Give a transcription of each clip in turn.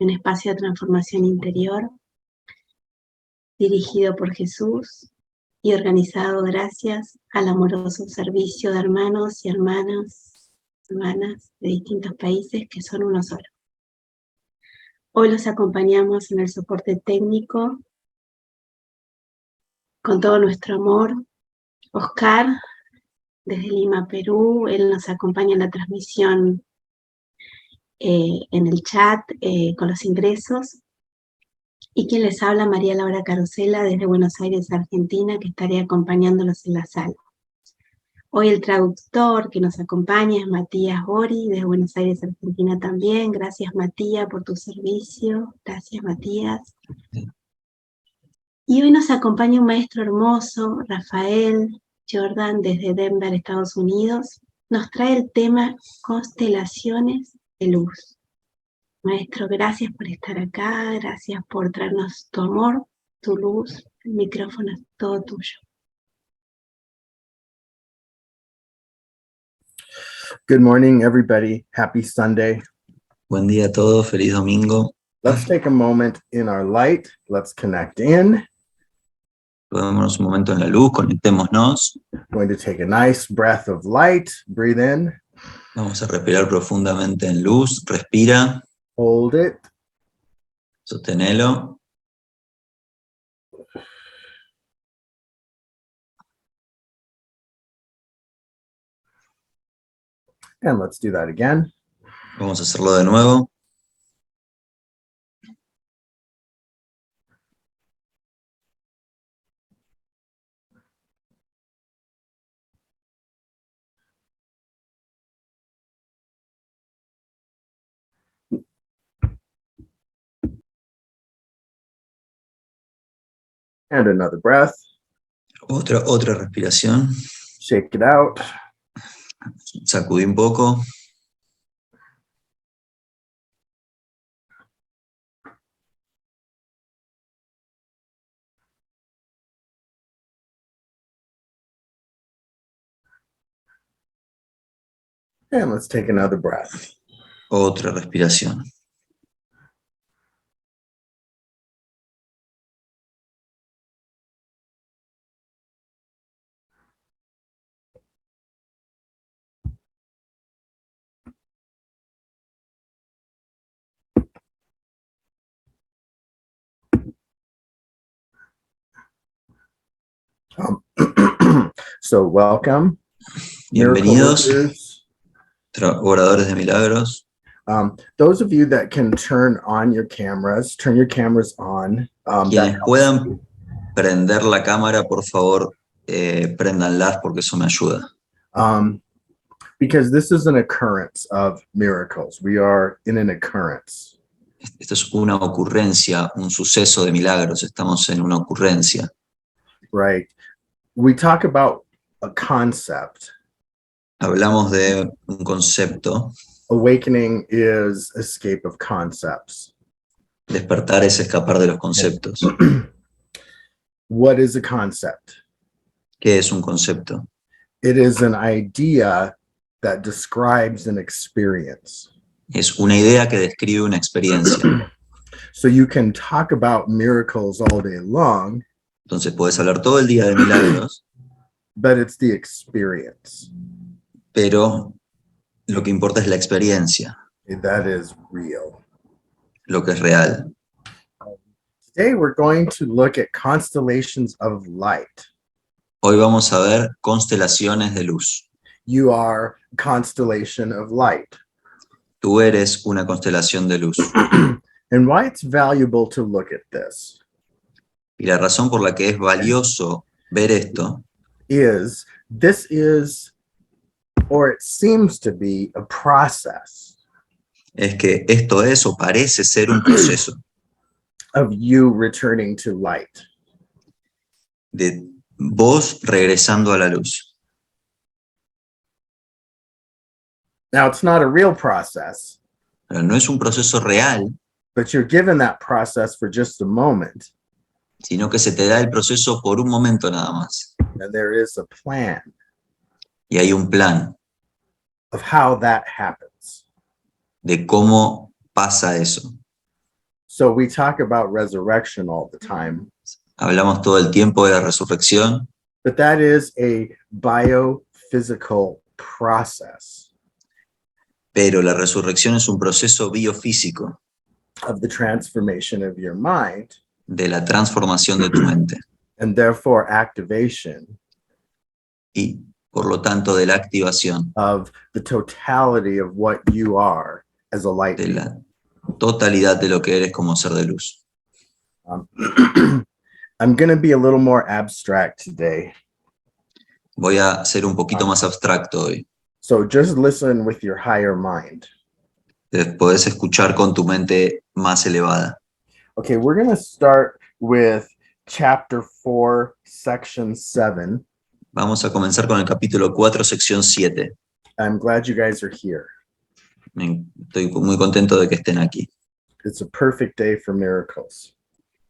un espacio de transformación interior, dirigido por Jesús y organizado gracias al amoroso servicio de hermanos y hermanas de distintos países que son uno solo. Hoy los acompañamos en el soporte técnico con todo nuestro amor. Oscar, desde Lima, Perú, él nos acompaña en la transmisión en el chat con los ingresos. Y quien les habla, María Laura Carosella, desde Buenos Aires, Argentina, que estaré acompañándolos en la sala. Hoy el traductor que nos acompaña es Matías Bori, desde Buenos Aires, Argentina también. Gracias, Matías, por tu servicio. Gracias, Matías. Y hoy nos acompaña un maestro hermoso, Raphael Iordan, desde Denver, Estados Unidos. Nos trae el tema Constelaciones de luz. Maestro, gracias por estar acá, gracias por traernos tu amor, tu luz. El micrófono es todo tuyo. Good morning, everybody. Happy Sunday. Buen día a todos, feliz domingo. Let's take a moment in our light. Let's connect in. Tomémonos un momento en la luz, conectémonos. Going to take a nice breath of light. Breathe in. Vamos a respirar profundamente en luz. Respira. Hold it. Sostenelo. And let's do that again. Vamos a hacerlo de nuevo. And another breath. Otra respiración. Shake it out. Sacudí un poco. And let's take another breath. Otra respiración. So welcome. Bienvenidos, Miracle oradores de milagros. those of you that can turn your cameras on. Quienes puedan prender la cámara, por favor, préndanlas porque eso me ayuda. Because this is an occurrence of miracles. We are in an occurrence. Esto es una ocurrencia, un suceso de milagros. Estamos en una ocurrencia. Right. We talk about a concept. Hablamos de un concepto. Awakening is escape of concepts. Despertar es escapar de los conceptos. What is a concept? ¿Qué es un concepto? It is an idea that describes an experience. Es una idea que describe una experiencia. So you can talk about miracles all day long. Entonces puedes hablar todo el día de milagros, But it's the experience. pero lo que importa es la experiencia, That is real. lo que es real. Today we're going to look at constellations of light. Hoy vamos a ver constelaciones de luz. You are a constellation of light. Tú eres una constelación de luz. And why it's valuable to look at this Y la razón por la que es valioso ver esto is this is, or it seems to be, a process es que esto es o parece ser un proceso of you returning to light. de vos regresando a la luz. Now, it's not a real process, Pero no es un proceso real, but you're given that process for just a moment, sino que se te da el proceso por un momento nada más. and there is a plan Y hay un plan of how that happens. de cómo pasa eso. So we talk about resurrection all the time, Hablamos todo el tiempo de la resurrección, but that is a biophysical process pero la resurrección es un proceso biofísico of the transformation of your mind de la transformación de tu mente and therefore activation y, por lo tanto, de la activación of the totality of what you are as a light de being. la totalidad de lo que eres como ser de luz. I'm going to be a little more abstract today. Voy a ser un poquito más abstracto hoy. So just listen with your higher mind. Podés escuchar con tu mente más elevada. Okay, we're going to start with chapter 4, section 7. Vamos a comenzar con el capítulo 4, sección 7. I'm glad you guys are here. Estoy muy contento de que estén aquí. It's a perfect day for miracles.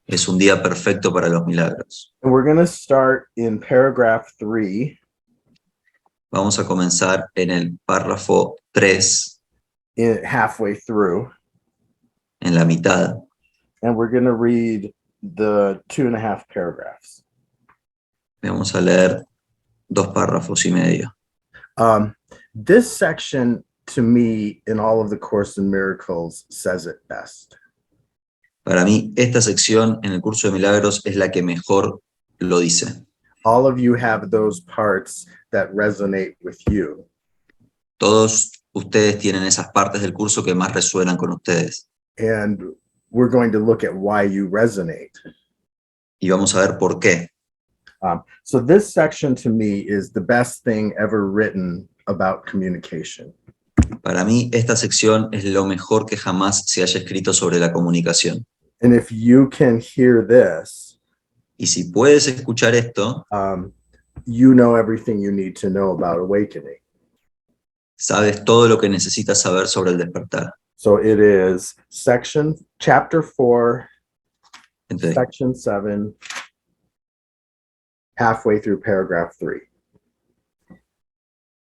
Es un día perfecto para los milagros. And we're going to start in paragraph 3. Vamos a comenzar en el párrafo 3, Halfway through, en la mitad, and we're going to read the 2.5 paragraphs. vamos a leer 2 párrafos y medio. This section, to me, in all of the Course in Miracles, says it best. Para mí, esta sección en el curso de milagros es la que mejor lo dice. All of you have those parts that resonate with you. Todos ustedes tienen esas partes del curso que más resuenan con ustedes. And we're going to look at why you resonate. Y vamos a ver por qué. So this section, to me, is the best thing ever written about communication. Para mí, esta sección es lo mejor que jamás se haya escrito sobre la comunicación. And if you can hear this, Y si puedes escuchar esto, you know everything you need to know about awakening. sabes todo lo que necesitas saber sobre el despertar. So it is chapter 4, Entonces, section 7, halfway through paragraph 3.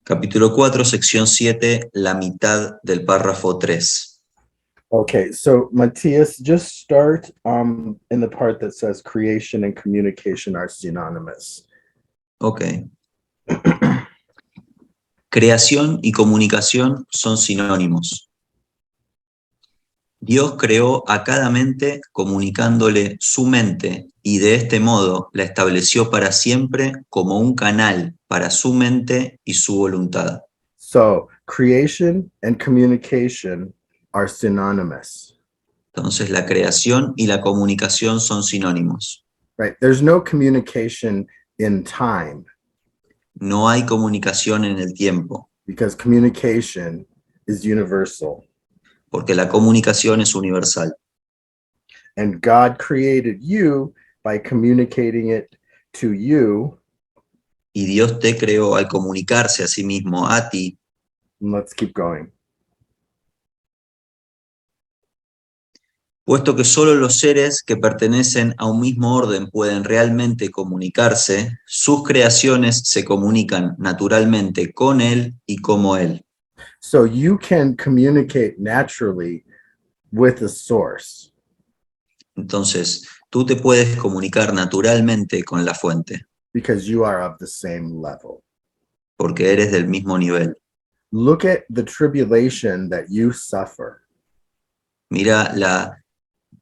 capítulo 4, sección 7, la mitad del párrafo 3. Okay, so Matthias, just start in the part that says creation and communication are synonymous. Ok. Creación y comunicación son sinónimos. Dios creó a cada mente comunicándole su mente y de este modo la estableció para siempre como un canal para su mente y su voluntad. So creation and communication are synonymous. Entonces la creación y la comunicación son sinónimos. Right? There's no communication in time No hay comunicación en el tiempo, because communication is universal. porque la comunicación es universal. And God created you by communicating it to you. Y Dios te creó al comunicarse a sí mismo, a ti. Let's keep going. Puesto que solo los seres que pertenecen a un mismo orden pueden realmente comunicarse, sus creaciones se comunican naturalmente con Él y como Él. So you can communicate naturally with the source. Entonces, tú te puedes comunicar naturalmente con la fuente, Because you are of the same level. porque eres del mismo nivel. Look at the tribulation that you suffer Mira la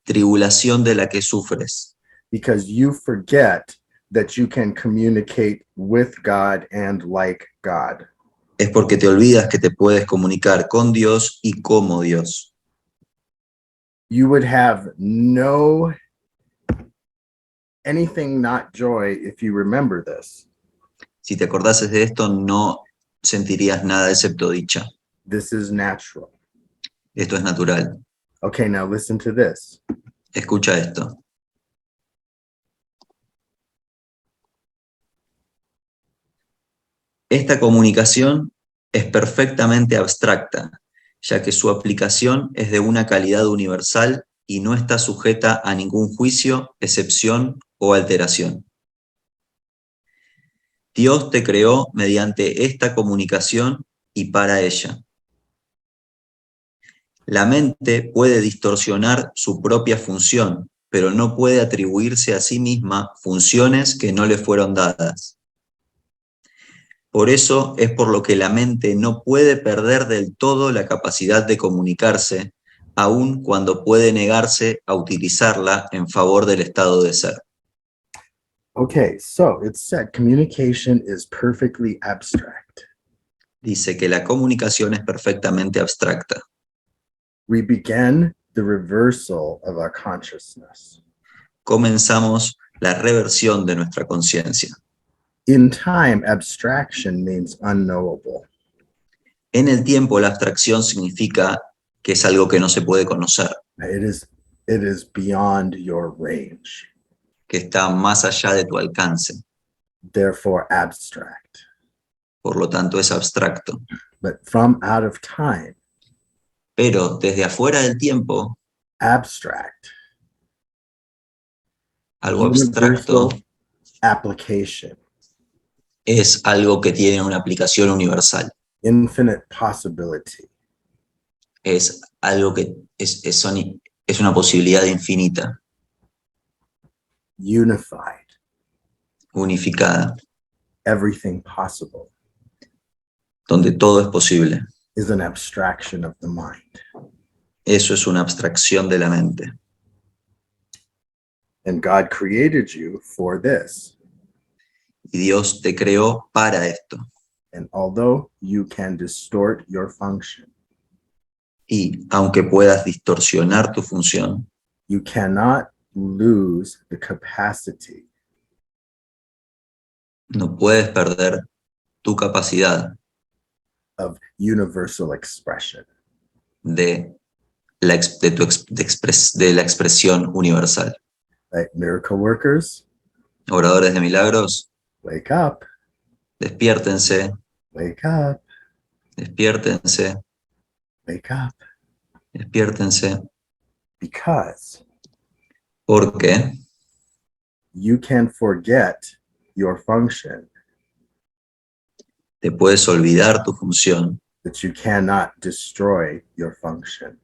tribulación de la que sufres, because you forget that you can communicate with God and like God. es porque te olvidas que te puedes comunicar con Dios y como Dios. You would have anything not joy if you remember this. Si te acordases de esto, no sentirías nada excepto dicha. This is natural. Esto es natural. Okay, now listen to this. Escucha esto. Esta comunicación es perfectamente abstracta, ya que su aplicación es de una calidad universal y no está sujeta a ningún juicio, excepción o alteración. Dios te creó mediante esta comunicación y para ella. La mente puede distorsionar su propia función, pero no puede atribuirse a sí misma funciones que no le fueron dadas. Por eso es por lo que la mente no puede perder del todo la capacidad de comunicarse, aun cuando puede negarse a utilizarla en favor del estado de ser. Okay, so it said communication is perfectly abstract. Dice que la comunicación es perfectamente abstracta. We begin the reversal of our consciousness. Comenzamos la reversión de nuestra conciencia. In time, abstraction means unknowable. En el tiempo, la abstracción significa que es algo que no se puede conocer, It is beyond your range, que está más allá de tu alcance. therefore abstract. Por lo tanto, es abstracto. But from out of time, Pero desde afuera del tiempo, abstract, algo abstracto universal application, es algo que tiene una aplicación universal. infinite possibility, Es algo que es una posibilidad infinita, unified, unificada, everything possible, donde todo es posible. is an abstraction of the mind. Eso es una abstracción de la mente. And God created you for this. Y Dios te creó para esto. And although you can distort your function, Y aunque puedas distorsionar tu función, you cannot lose the capacity no puedes perder tu capacidad of universal expression. de la expresión universal. Right? Miracle workers, Oradores de milagros, wake up, despiértense, wake up, despiértense, wake up. despiértense, Because porque you can forget your function, te puedes olvidar tu función, that you cannot destroy your function.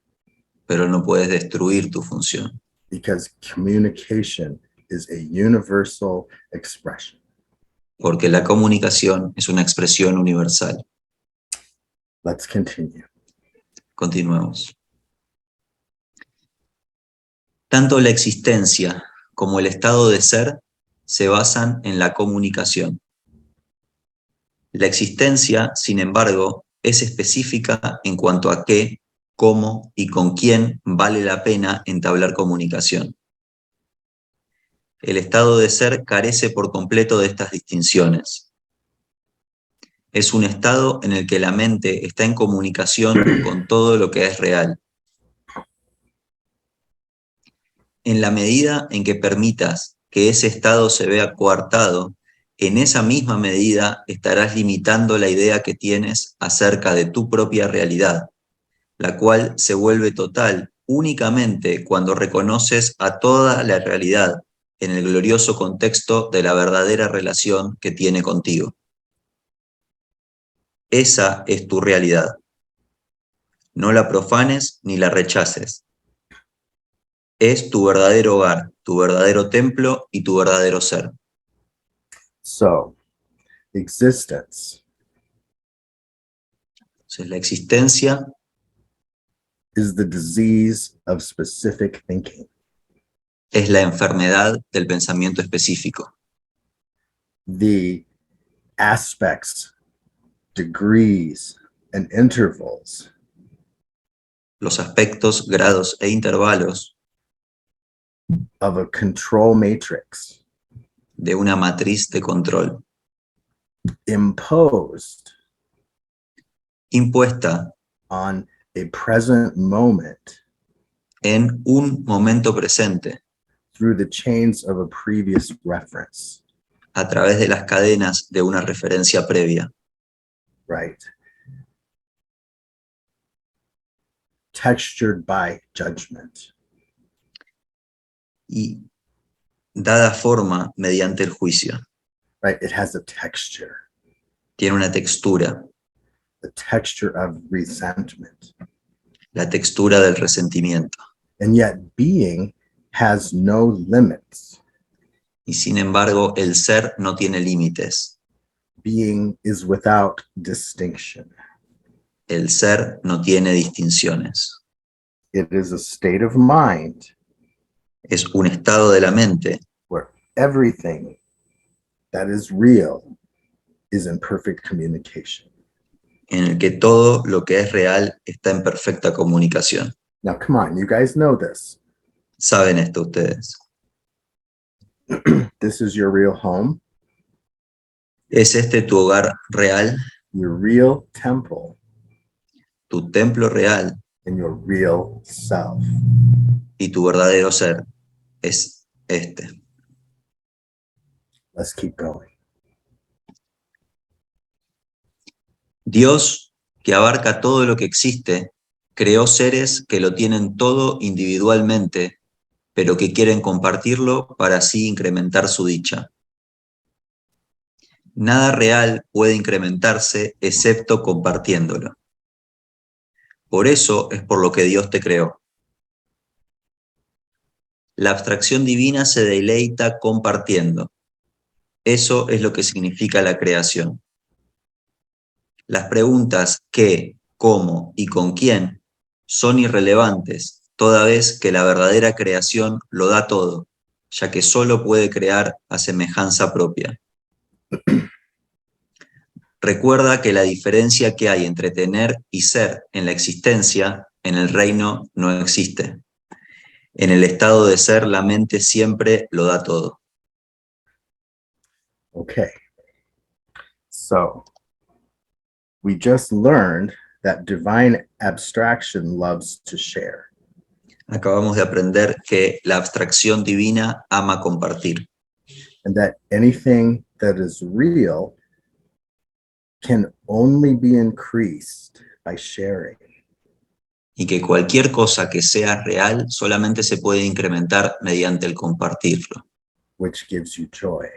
pero no puedes destruir tu función, Because communication is a universal expression. porque la comunicación es una expresión universal. Let's continue. Continuemos. Tanto la existencia como el estado de ser se basan en la comunicación. La existencia, sin embargo, es específica en cuanto a qué, cómo y con quién vale la pena entablar comunicación. El estado de ser carece por completo de estas distinciones. Es un estado en el que la mente está en comunicación con todo lo que es real. En la medida en que permitas que ese estado se vea coartado, en esa misma medida estarás limitando la idea que tienes acerca de tu propia realidad, la cual se vuelve total únicamente cuando reconoces a toda la realidad en el glorioso contexto de la verdadera relación que tiene contigo. Esa es tu realidad. No la profanes ni la rechaces. Es tu verdadero hogar, tu verdadero templo y tu verdadero ser. So, existence Entonces, la existencia is the disease of specific thinking. es la enfermedad del pensamiento específico. The aspects, degrees, and intervals Los aspectos, grados e intervalos of a control matrix de una matriz de control imposed impuesta on a present moment en un momento presente through the chains of a previous reference, a través de las cadenas de una referencia previa, right? Textured by judgment. y dada forma mediante el juicio. Right? It has a texture, Tiene una textura, the texture of resentment, la textura del resentimiento. And yet being has no limits. Y sin embargo, el ser no tiene límites. Being is without distinction. El ser no tiene distinciones. It is a state of mind Es un estado de la mente where everything that is real is in perfect communication. en el que todo lo que es real está en perfecta comunicación. Now, come on, you guys know this. ¿Saben esto ustedes? This is your real home, ¿Es este tu hogar real, your real temple, tu templo real and your real self. y tu verdadero ser? Es este. Let's keep going. Dios, que abarca todo lo que existe, creó seres que lo tienen todo individualmente, pero que quieren compartirlo para así incrementar su dicha. Nada real puede incrementarse excepto compartiéndolo. Por eso es por lo que Dios te creó. La abstracción divina se deleita compartiendo. Eso es lo que significa la creación. Las preguntas qué, cómo y con quién son irrelevantes, toda vez que la verdadera creación lo da todo, ya que solo puede crear a semejanza propia. Recuerda que la diferencia que hay entre tener y ser en la existencia, en el reino, no existe. En el estado de ser, la mente siempre lo da todo. Okay. So, we just learned that divine abstraction loves to share. Acabamos de aprender que la abstracción divina ama compartir. And that anything that is real can only be increased by sharing. Y que cualquier cosa que sea real solamente se puede incrementar mediante el compartirlo. Which gives you joy.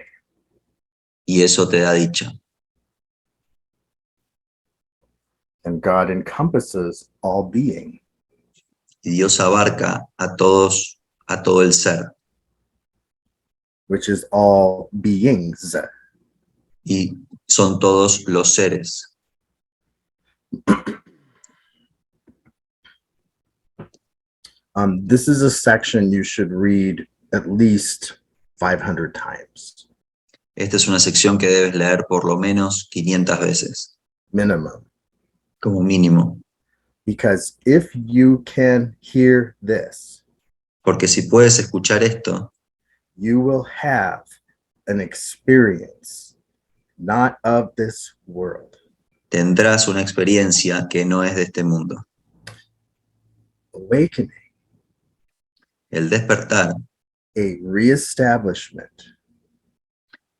Y eso te da dicha. And God encompasses all being. Y Dios abarca a todos, a todo el ser. Which is all beings. Y son todos los seres. This is a section you should read at least 500 times. Esta es una sección que debes leer por lo menos 500 veces, Minimum. como mínimo. Because if you can hear this, Porque si puedes escuchar esto, you will have an experience not of this world. tendrás una experiencia que no es de este mundo. Awakening, El despertar a reestablishment,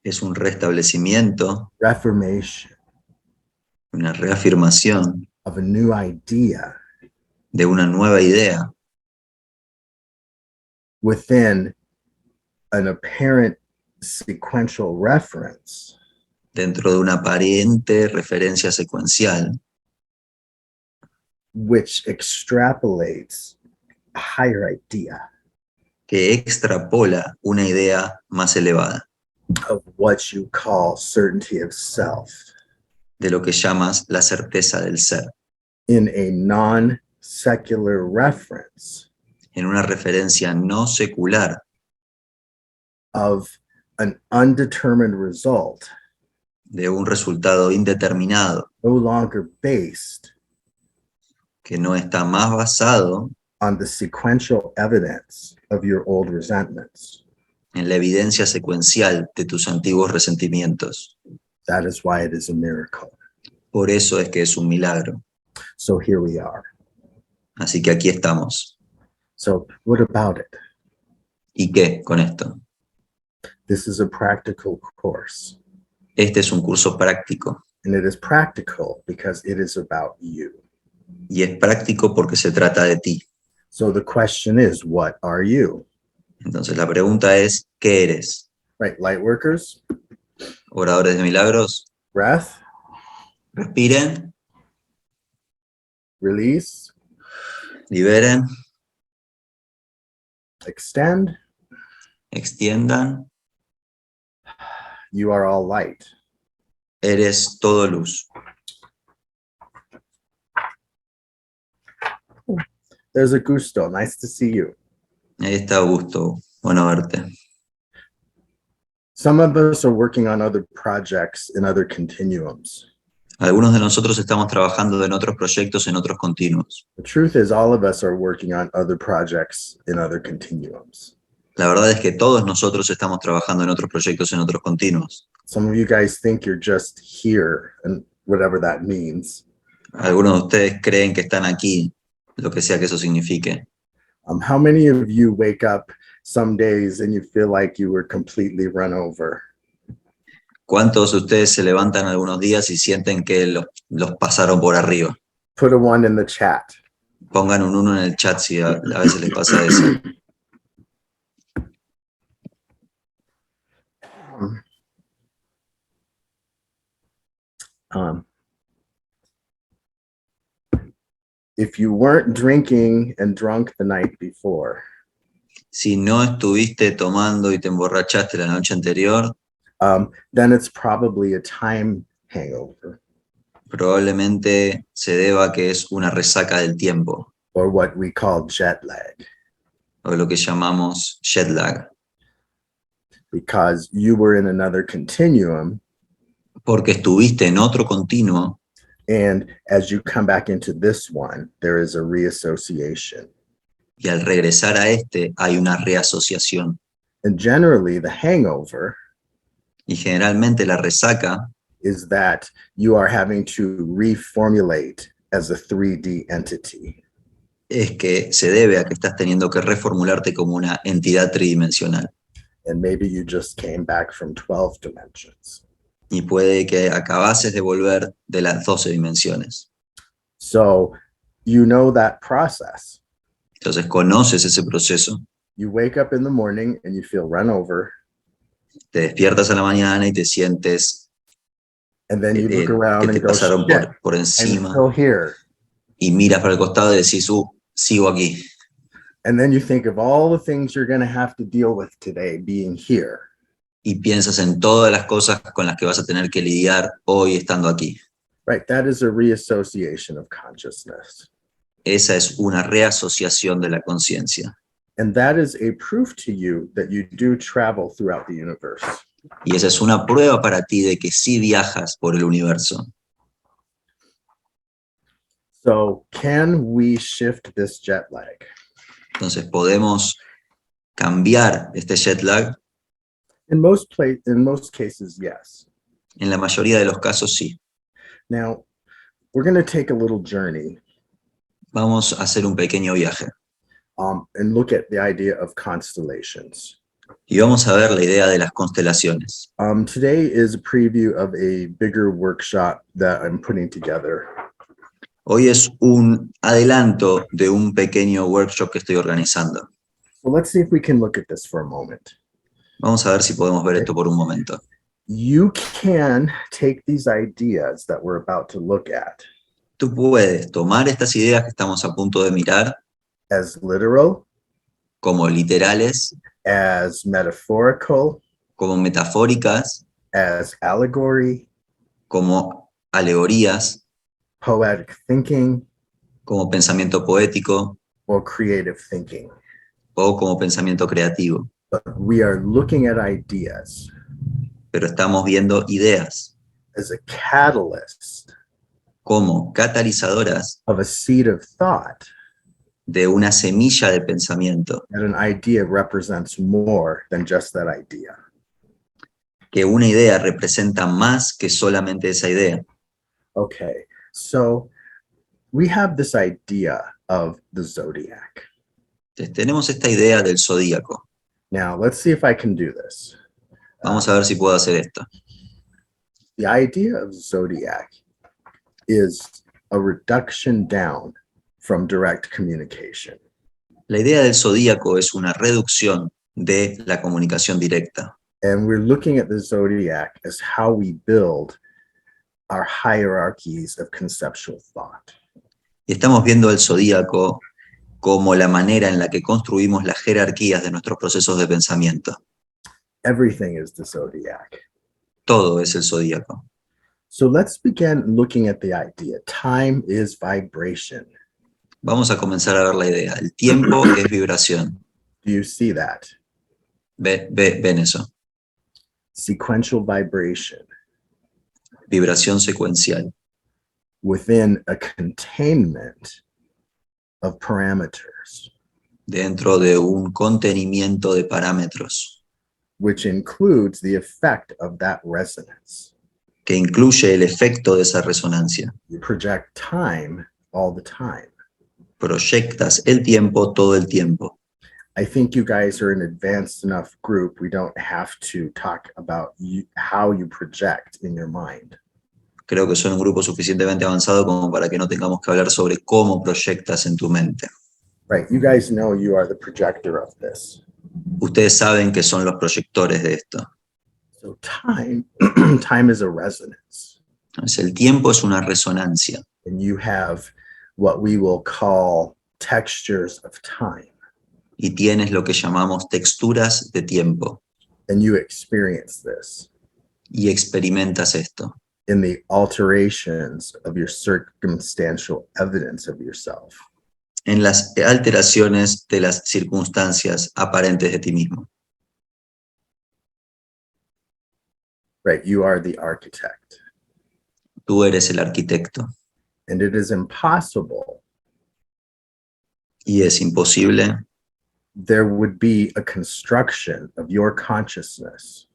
es un restablecimiento, reformation una reafirmación of a new idea de una nueva idea within an apparent sequential reference dentro de una aparente referencia secuencial which extrapolates a higher idea que extrapola una idea más elevada of what you call certainty of self de lo que llamas la certeza del ser, in a non-secular reference en una referencia no secular of an undetermined result, de un resultado indeterminado no longer based que no está más basado on the sequential evidence of your old resentments. en la evidencia secuencial de tus antiguos resentimientos. That is why it is a miracle. Por eso es que es un milagro. So here we are. Así que aquí estamos. So what about it? ¿Y qué con esto? This is a practical course. Este es un curso práctico. And it is practical because it is about you. Y es práctico porque se trata de ti. So the question is, what are you? Entonces la pregunta es, ¿qué eres? Right, light workers, Oradores de milagros, breath, respiren, release, Liberen, extend. extiendan. You are all light. Eres todo luz. There's Augusto. Nice to see you. Ahí está Augusto. Bueno verte. Some of us are working on other projects in other continuums. Algunos de nosotros estamos trabajando en otros proyectos, en otros continuos. The truth is, all of us are working on other projects in other continuums. La verdad es que todos nosotros estamos trabajando en otros proyectos, en otros continuos. Some of you guys think you're just here, and whatever that means. Algunos de ustedes creen que están aquí, lo que sea que eso signifique. How many of you wake up some days and you feel like you were completely run over? ¿Cuántos de ustedes se levantan algunos días y sienten que los pasaron por arriba? Put a 1 in the chat. Pongan un 1 en el chat si a veces les pasa eso. If you weren't drinking and drunk the night before, Si no estuviste tomando y te emborrachaste la noche anterior, then it's probably a time hangover, probablemente se deba a que es una resaca del tiempo, or what we call jet lag, o lo que llamamos jet lag, because you were in another continuum, porque estuviste en otro continuo and as you come back into this one, there is a reassociation. y al regresar a este hay una reasociación. And generally, the hangover Y generalmente la resaca is that you are having to reformulate as a 3D entity. es que se debe a que estás teniendo que reformularte como una entidad tridimensional. And maybe you just came back from 12 dimensions. Y puede que acabases de volver de las 12 dimensiones. So you know that process. Entonces conoces ese proceso. You wake up in the morning and you feel run over. Te despiertas a la mañana y te sientes And then you look around que te and go, pasaron shit, por I'm encima. still here. Y miras para el costado y decís, sigo aquí. And then you think of all the things you're going to have to deal with today being here. Y piensas en todas las cosas con las que vas a tener que lidiar hoy estando aquí. Right, that is a reassociation of consciousness. Esa es una reasociación de la conciencia. And that is a proof to you that you do travel throughout the universe. Y esa es una prueba para ti de que sí viajas por el universo. So can we shift this jet lag? Entonces, ¿podemos cambiar este jet lag? In most cases, yes. En la mayoría de los casos, sí. Now, we're going to take a little journey Vamos a hacer un pequeño viaje. and look at the idea of constellations. Y vamos a ver la idea de las constelaciones. Today is a preview of a bigger workshop that I'm putting together. Hoy es un adelanto de un pequeño workshop que estoy organizando. So let's see if we can look at this for a moment. Vamos a ver si podemos ver esto por un momento. You can take these ideas that we're about to look at Tú puedes tomar estas ideas que estamos a punto de mirar as literal, como literales, as metaphorical, como metafóricas, as allegory, como alegorías, poetic thinking, como pensamiento poético or creative thinking. o como pensamiento creativo. But we are looking at ideas Pero estamos viendo ideas as a catalyst como catalizadoras of a seed of thought, de una semilla de pensamiento, that an idea represents more than just that idea. que una idea representa más que solamente esa idea. Okay, so we have this idea of the zodiac. Entonces, tenemos esta idea del zodíaco. Now, let's see if I can do this. Vamos a ver si puedo hacer esto. The idea of zodiac is a reduction down from direct communication. La idea del zodíaco es una reducción de la comunicación directa. And we're looking at the zodiac as how we build our hierarchies of conceptual thought. Y estamos viendo el zodíaco como la manera en la que construimos las jerarquías de nuestros procesos de pensamiento. Everything is the zodiac. Todo es el zodíaco. So let's begin looking at the idea. Time is vibration. Vamos a comenzar a ver la idea. El tiempo es vibración. Do you see that? Ven eso. Sequential vibration Vibración secuencial. within a containment of parameters, Dentro de un contenimiento de parámetros, which includes the effect of that resonance. que incluye el efecto de esa resonancia. You project time all the time. Proyectas el tiempo todo el tiempo. I think you guys are an advanced enough group. We don't have to talk about how you project in your mind. Creo que son un grupo suficientemente avanzado como para que no tengamos que hablar sobre cómo proyectas en tu mente. Right, you guys know you are the projector of this. Ustedes saben que son los proyectores de esto. So time, time is a resonance. Entonces, el tiempo es una resonancia. And you have what we will call textures of time. Y tienes lo que llamamos texturas de tiempo. And you experience this Y experimentas esto in the alterations of your circumstantial evidence of yourself. en las alteraciones de las circunstancias aparentes de ti mismo. Right, you are the architect. Tú eres el arquitecto. And it is impossible Y es imposible there would be a construction of your consciousness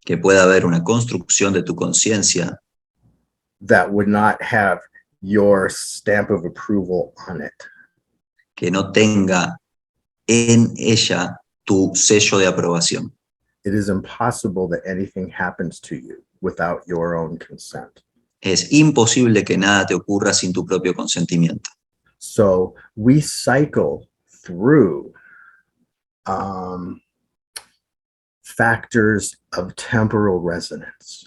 que pueda haber una construcción de tu conciencia that would not have your stamp of approval on it. que no tenga en ella tu sello de aprobación. It is impossible that anything happens to you without your own consent. Es imposible que nada te ocurra sin tu propio consentimiento. So we cycle through factors of temporal resonance.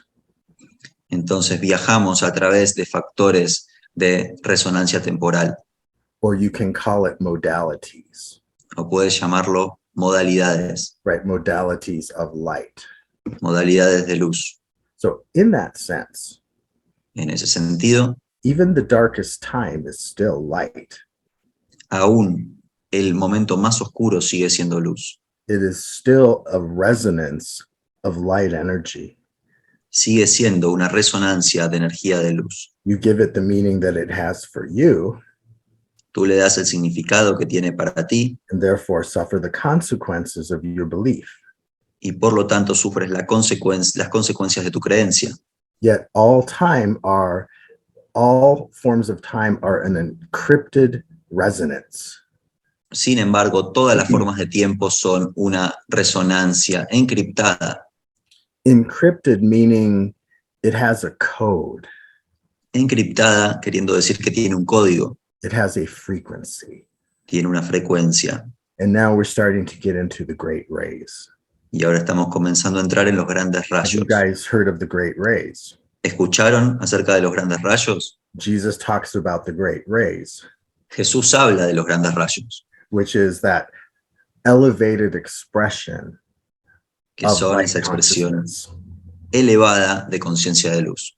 Entonces viajamos a través de factores de resonancia temporal, Or you can call it modalities, o puedes llamarlo modalidades, right? Modalities of light. modalidades de luz. So in that sense, En ese sentido, even the darkest time is still light. aún el momento más oscuro sigue siendo luz. It is still a resonance of light energy. Sigue siendo una resonancia de energía de luz. You give it the meaning that it has for you, Tú le das el significado que tiene para ti and therefore suffer the consequences of your belief. y por lo tanto sufres las consecuencias de tu creencia. Yet all forms of time are an encrypted resonance. Sin embargo, todas las formas de tiempo son una resonancia encriptada. Encrypted meaning it has a code. Encriptada queriendo decir que tiene un código, It has a frequency. tiene una frecuencia. And now we're starting to get into the great rays. Y ahora estamos comenzando a entrar en los grandes Have rayos. you guys heard of the great rays? ¿Escucharon acerca de los grandes rayos? Jesus talks about the great rays, Jesús habla de los grandes rayos, which is that elevated expression que of son light esa expresión consciousness. elevada de conciencia de luz.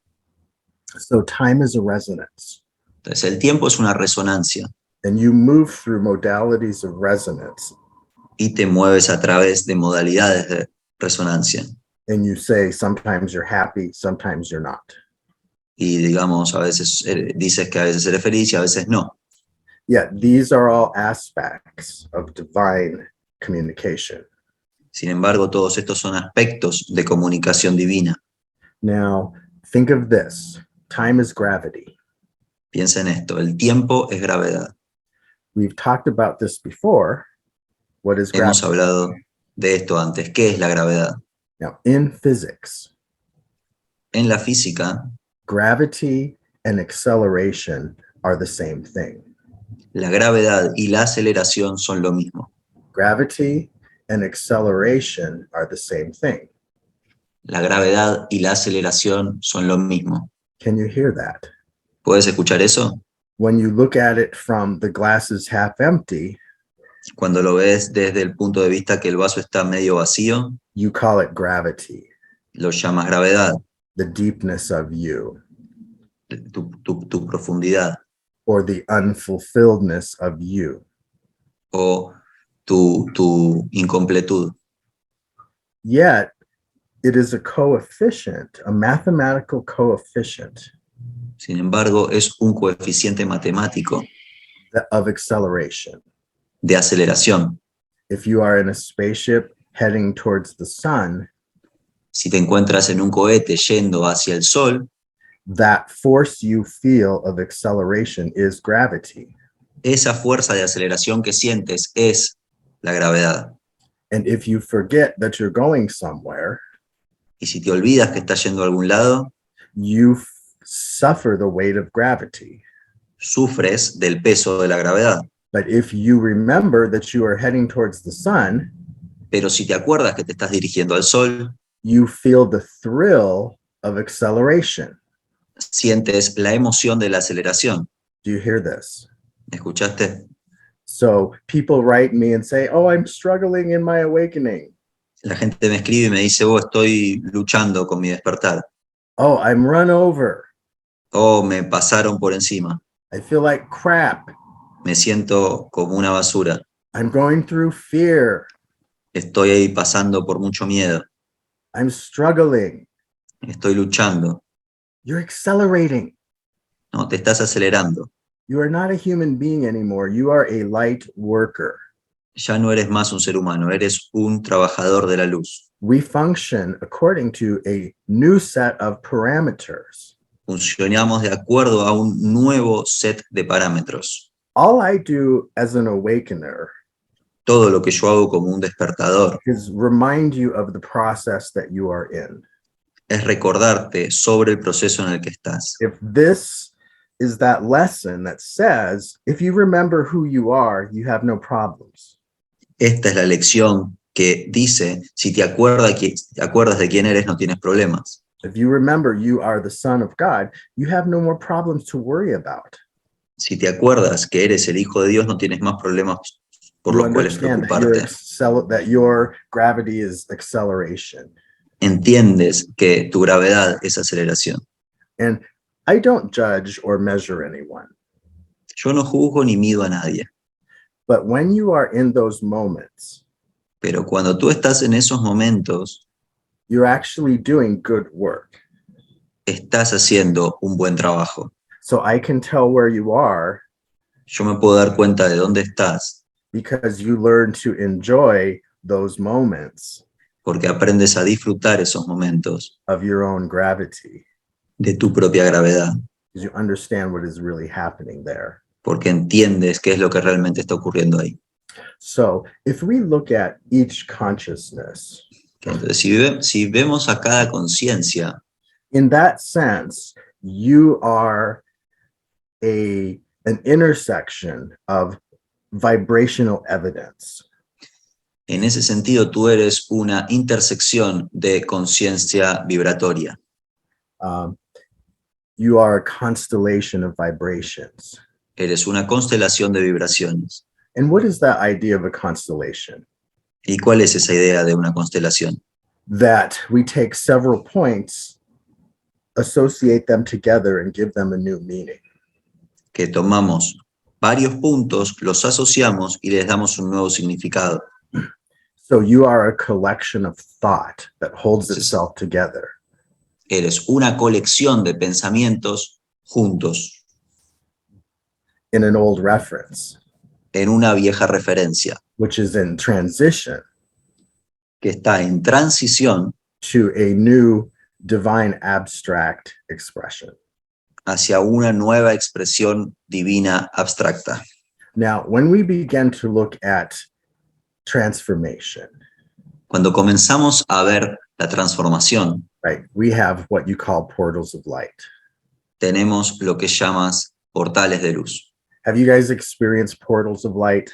So time is a resonance, Entonces, el tiempo es una resonancia and you move through modalities of resonance, y te mueves a través de modalidades de resonancia. and you say sometimes you're happy, sometimes you're not. Y digamos, a veces dices que a veces eres feliz y a veces no. Yet these are all aspects of divine communication. Sin embargo, todos estos son aspectos de comunicación divina. Now, think of this. Time is gravity. Piensa en esto, el tiempo es gravedad. We've talked about this before. What is Hemos gravity? hablado de esto antes. ¿Qué es la gravedad? Now, in physics, En la física, gravity and acceleration are the same thing. la gravedad y la aceleración son lo mismo. Gravity and acceleration are the same thing. La gravedad y la aceleración son lo mismo. Can you hear that? ¿Puedes escuchar eso? When you look at it from the glass is half empty, Cuando lo ves desde el punto de vista que el vaso está medio vacío, you call it gravity, lo llamas gravedad, the deepness of you, tu profundidad, or the unfulfilledness of you. o tu incompletud. Yet, it is a coefficient, a mathematical coefficient Sin embargo, es un coeficiente matemático of acceleration. de aceleración. If you are in a spaceship heading towards the sun, Si te encuentras en un cohete yendo hacia el sol, that force you feel of acceleration is gravity. esa fuerza de aceleración que sientes es la gravedad. And if you forget that you're going somewhere, Y si te olvidas que estás yendo a algún lado, you suffer the weight of gravity. sufres del peso de la gravedad. But if you remember that you are heading towards the sun, Pero si te acuerdas que te estás dirigiendo al sol, you feel the thrill of acceleration. sientes la emoción de la aceleración. Do you hear this? ¿Escuchaste? So people write me and say, oh, I'm struggling in my awakening. La gente me escribe y me dice, oh, estoy luchando con mi despertar. Oh, I'm run over. Oh, me pasaron por encima. I feel like crap. Me siento como una basura. I'm going through fear. Estoy ahí pasando por mucho miedo. I'm struggling. Estoy luchando. You're accelerating. No, te estás acelerando. You are not a human being anymore. You are a light worker. Ya no eres más un ser humano, eres un trabajador de la luz. We function according to a new set of parameters. Funcionamos de acuerdo a un nuevo set de parámetros. All I do as an awakener Todo lo que yo hago como un despertador is remind you of the process that you are in. es recordarte sobre el proceso en el que estás. If this is that lesson that says, if you remember who you are, you have no problems. Esta es la lección que dice, si te acuerdas de quién eres, no tienes problemas. If you remember you are the son of God, you have no more problems to worry about. Si te acuerdas que eres el Hijo de Dios, no tienes más problemas por You los cuales understand preocuparte. that your gravity is acceleration. Entiendes que tu gravedad es aceleración. And I don't judge or measure anyone. Yo no juzgo ni mido a nadie, But when you are in those moments, pero cuando tú estás en esos momentos, you're actually doing good work. estás haciendo un buen trabajo. So I can tell where you are Yo me puedo dar cuenta de dónde estás, because you learn to enjoy those moments porque aprendes a disfrutar esos momentos of your own gravity, de tu propia gravedad, because you understand what is really happening there. porque entiendes qué es lo que realmente está ocurriendo ahí. So if we look at each consciousness, Entonces, si vemos a cada conciencia, in that sense, you are an intersection of vibrational evidence. en ese sentido tú eres una intersección de conciencia vibratoria. You are a constellation of vibrations. Eres una constelación de vibraciones. And what is that idea of a constellation? ¿Y cuál es esa idea de una constelación? That we take several points, associate them together, and give them a new meaning. Que tomamos varios puntos, los asociamos y les damos un nuevo significado. So you are a collection of thought that holds itself together. Eres una colección de pensamientos juntos, In an old reference, en una vieja referencia, which is in transition que está en transición to a new divine abstract expression. hacia una nueva expresión divina abstracta. Now, when we begin to look at transformation, Cuando comenzamos a ver la transformación, right, we have what you call portals of light. tenemos lo que llamas portales de luz. Have you guys experienced portals of light?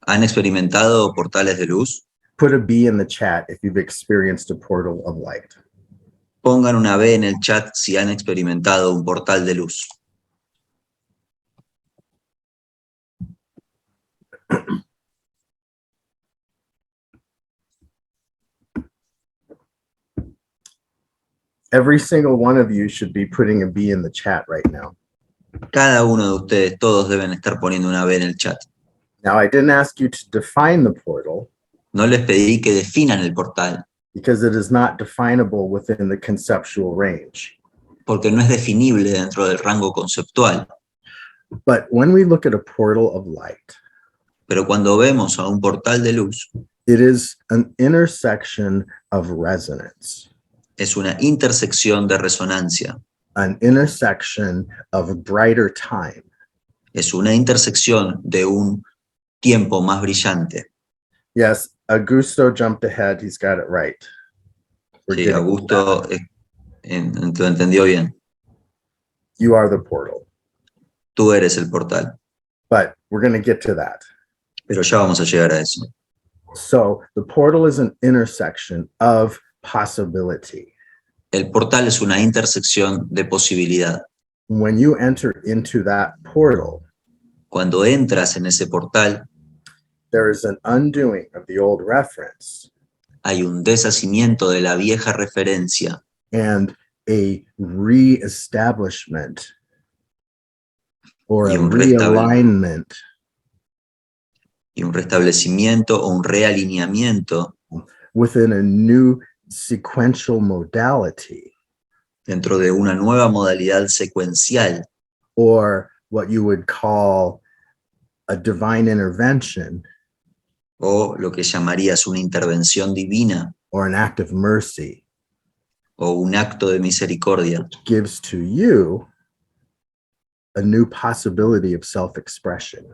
¿Han experimentado portales de luz? Put a B in the chat if you've experienced a portal of light. Pongan una B en el chat si han experimentado un portal de luz. Every single one of you should be putting a B in the chat right now. Cada uno de ustedes, todos deben estar poniendo una B en el chat. Now, I didn't ask you to define the portal No les pedí que definan el portal, because it is not definable within the conceptual range. porque no es definible dentro del rango conceptual. But when we look at a portal of light, Pero cuando vemos a un portal de luz, it is an intersection of resonance, es una intersección de resonancia, an intersection of brighter time. es una intersección de un tiempo más brillante. Yes, Augusto jumped ahead. He's got it right. We're Sí, getting Augusto that. lo entendió bien. You are the portal, Tú eres el portal, but we're going to get to that. pero ya vamos a llegar a eso. So the portal is an intersection of possibility. El portal es una intersección de posibilidad. When you enter into that portal, Cuando entras en ese portal, there is an undoing of the old reference hay un deshacimiento de la vieja referencia and a re-establishment or Y a un realignment y un restablecimiento o un realineamiento within a new sequential modality, dentro de una nueva modalidad secuencial, or what you would call a divine intervention o lo que llamarías una intervención divina or an act of mercy, o un acto de misericordia, gives to you a new possibility of self-expression,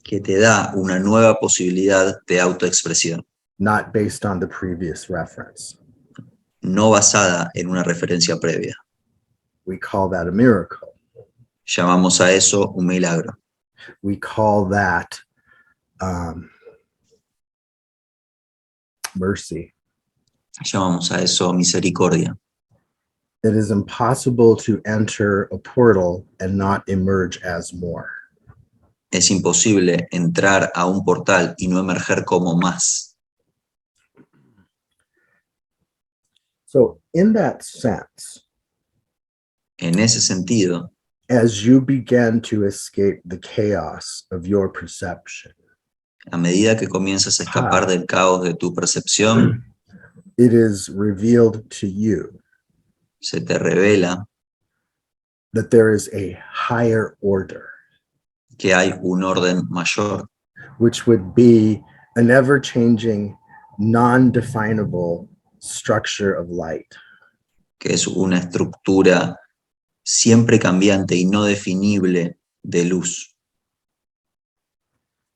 que te da una nueva posibilidad de autoexpresión, not based on the previous reference. no basada en una referencia previa. We call that a miracle. Llamamos a eso un milagro. We call that mercy. Llamamos a eso misericordia. It is impossible to enter a portal and not emerge as more. Es imposible entrar a un portal y no emerger como más. So in that sense, En ese sentido, as you begin to escape the chaos of your perception, a medida que comienzas a escapar del caos de tu percepción, it is revealed to you se te revela that there is a higher order, que hay un orden mayor, which would be an ever-changing, non-definable structure of light. que es una estructura siempre cambiante y no definible de luz.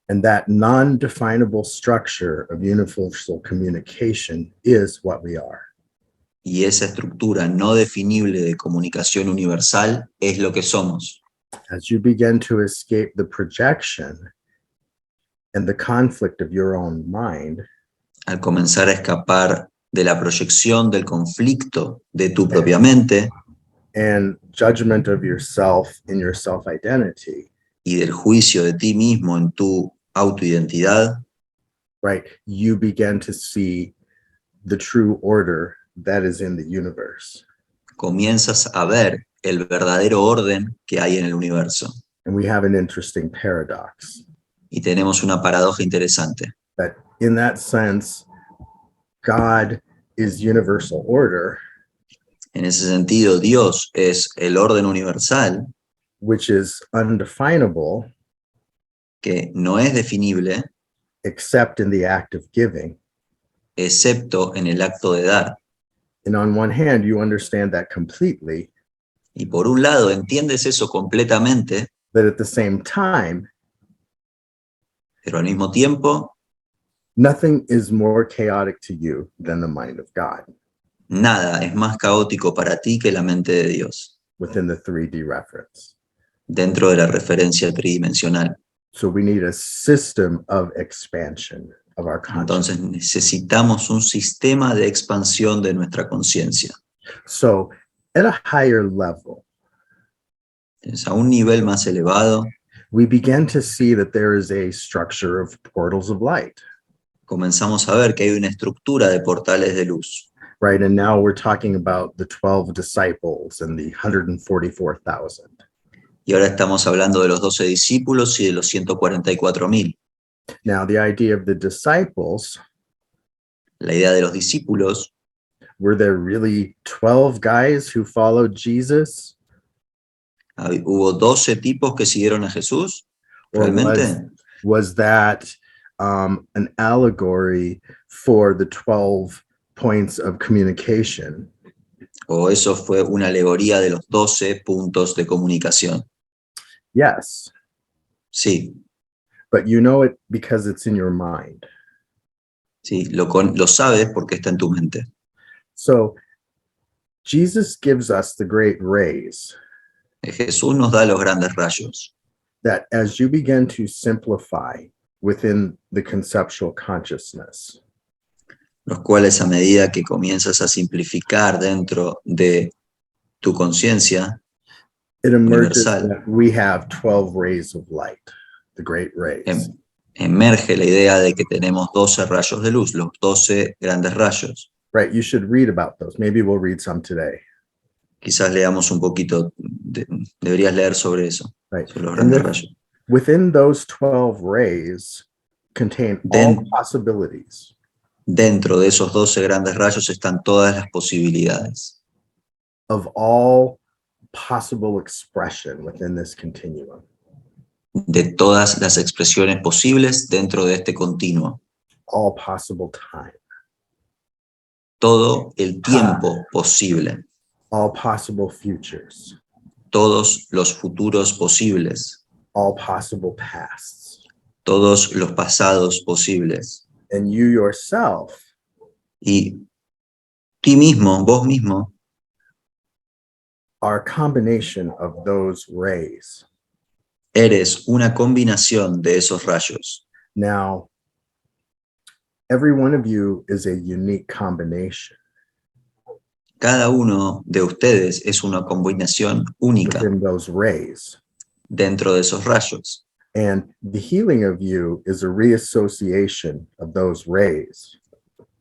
And that non-definable structure of universal communication is what we are. Y esa estructura no definible de comunicación universal es lo que somos. As you begin to escape the projection and the conflict of your own mind, Al comenzar a escapar de la proyección del conflicto de tu propia mente and judgment of yourself in your self-identity, y del juicio de ti mismo en tu autoidentidad, right? You begin to see the true order that is in the universe. comienzas a ver el verdadero orden que hay en el universo. And we have an interesting paradox Y tenemos una paradoja interesante. that in that sense, God is universal order, En ese sentido, Dios es el orden universal which is undefinable que no es definible except in the act of giving. excepto en el acto de dar. And on one hand, you understand that completely, Y por un lado entiendes eso completamente, but at the same time, pero al mismo tiempo nothing is more chaotic to you than the mind of God nada es más caótico para ti que la mente de Dios, within the 3D reference. dentro de la referencia tridimensional. So we need a system of expansion of our consciousness. Entonces necesitamos un sistema de expansión de nuestra conciencia. So at a higher level, Entonces, a un nivel más elevado, we begin to see that there is a structure of portals of light. comenzamos a ver que hay una estructura de portales de luz. right? And now we're talking about the 12 disciples and the 144,000. Y ahora estamos hablando de los 12 discípulos y de los 144.000. Now, the idea of the disciples, La idea de los discípulos, were there really 12 guys who followed Jesus? ¿hubo 12 tipos que siguieron a Jesús? Or ¿Realmente? was that an allegory for the 12 points of communication? ¿O eso fue una alegoría de los 12 puntos de comunicación? Yes, Sí, but you know it because it's in your mind. sí, lo sabes porque está en tu mente. So Jesus gives us the great rays Jesús nos da los grandes rayos, that as you begin to simplify within the conceptual consciousness, los cuales a medida que comienzas a simplificar dentro de tu conciencia it emerges universal, that we have 12 rays of light, the great rays. emerge la idea de que tenemos 12 rayos de luz, los 12 grandes rayos. Right, you should read about those. Maybe we'll read some today. Quizás leamos un poquito, deberías leer sobre eso, Right. sobre los And grandes rayos. within those 12 rays contain all possibilities. Dentro de esos 12 grandes rayos están todas las posibilidades. Of all possible expression within this continuum. De todas las expresiones posibles dentro de este continuo. All possible time. Todo el tiempo posible. All possible futures. Todos los futuros posibles. All possible pasts. Todos los pasados posibles. And you yourself Y ti mismo, vos mismo, are a combination of those rays. eres una combinación de esos rayos. Now, every one of you is a unique combination Cada uno de ustedes es una combinación única within those rays. dentro de esos rayos. And the healing of you is a reassociation of those rays.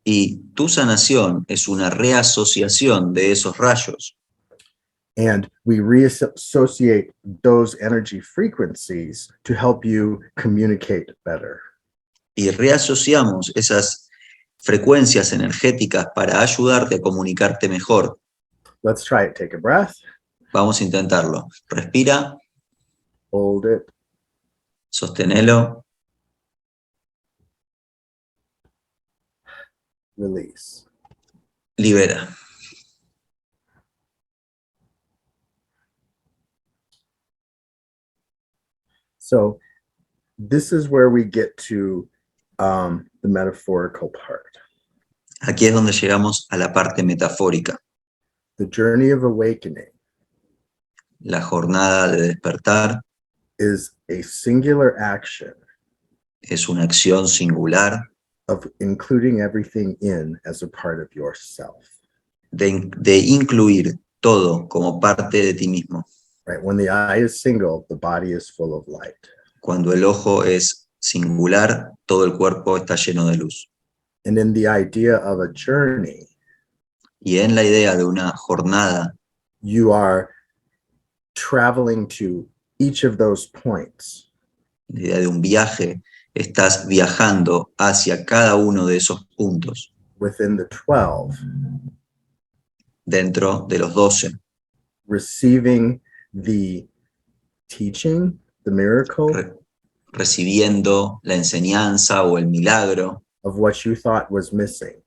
Y tu sanación es una reasociación de esos rayos. And we reassociate those energy frequencies to help you communicate better. Y reasociamos esas frecuencias energéticas para ayudarte a comunicarte mejor. Let's try it. Take a breath. Vamos a intentarlo. Respira, Hold it. sosténelo, Release. libera. So this is where we get to the metaphorical part. Aquí es donde llegamos a la parte metafórica. The journey of awakening La jornada de despertar is a singular action es una acción singular of including everything in as a part of yourself. de incluir todo como parte de ti mismo. Right? When the eye is single, the body is full of light. Cuando el ojo es singular, todo el cuerpo está lleno de luz. And in the idea of a journey, Y en la idea de una jornada, you are traveling to each of those points. la idea de un viaje, estás viajando hacia cada uno de esos puntos Within the 12, dentro de los 12, receiving the teaching, the miracle recibiendo la enseñanza o el milagro of what you thought was missing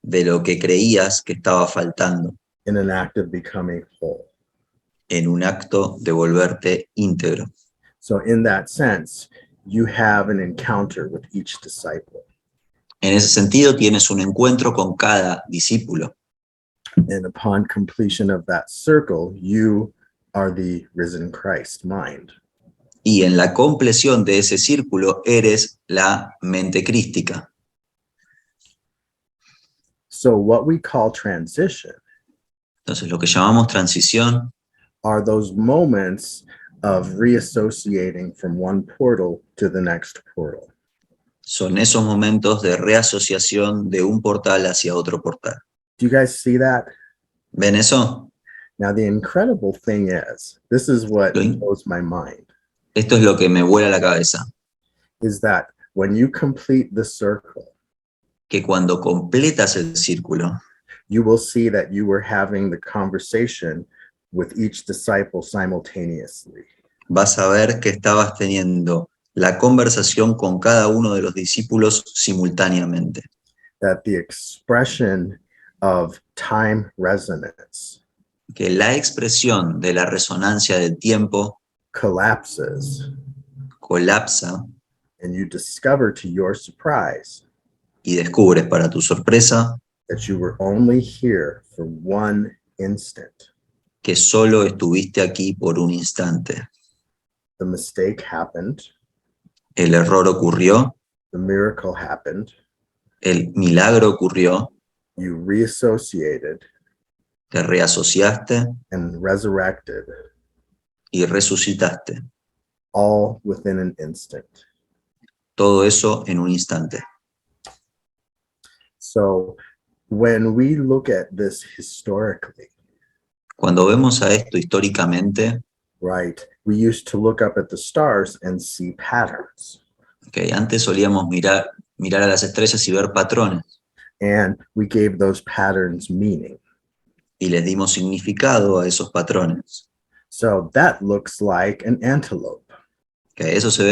de lo que creías que estaba faltando in an act of becoming whole. en un acto de volverte íntegro. So in that sense, you have an encounter with each disciple. En ese sentido, tienes un encuentro con cada discípulo. And upon completion of that circle, you are the risen Christ mind. Y en la compleción de ese círculo, eres la mente crística. So what we call transition Entonces, lo que llamamos transición are those moments of reassociating from one portal to the next portal. son esos momentos de reasociación de un portal hacia otro portal. Do you guys see that? ¿Ven eso? Now, the incredible thing is, this is what Lo in- blows my mind, Esto es lo que me vuela la cabeza, is that when you complete the circle, que cuando completas el círculo, you will see that you were having the conversation with each disciple simultaneously. vas a ver que estabas teniendo la conversación con cada uno de los discípulos simultáneamente. That the expression of time resonance Que la expresión de la resonancia del tiempo collapses, colapsa and you discover to your surprise y descubres para tu sorpresa that you were only here for one instant. que solo estuviste aquí por un instante. The mistake happened, El error ocurrió, the miracle happened, el milagro ocurrió, you reassociated te reasociaste and resurrected y resucitaste. all within an instant. Todo eso en un instante. So when we look at this historically, Cuando vemos a esto históricamente, right, we used to look up at the stars and see patterns. okay, antes solíamos mirar a las estrellas y ver patrones, And we gave those patterns meaning. y les dimos significado a esos patrones. So that looks like an antelope. Okay, eso se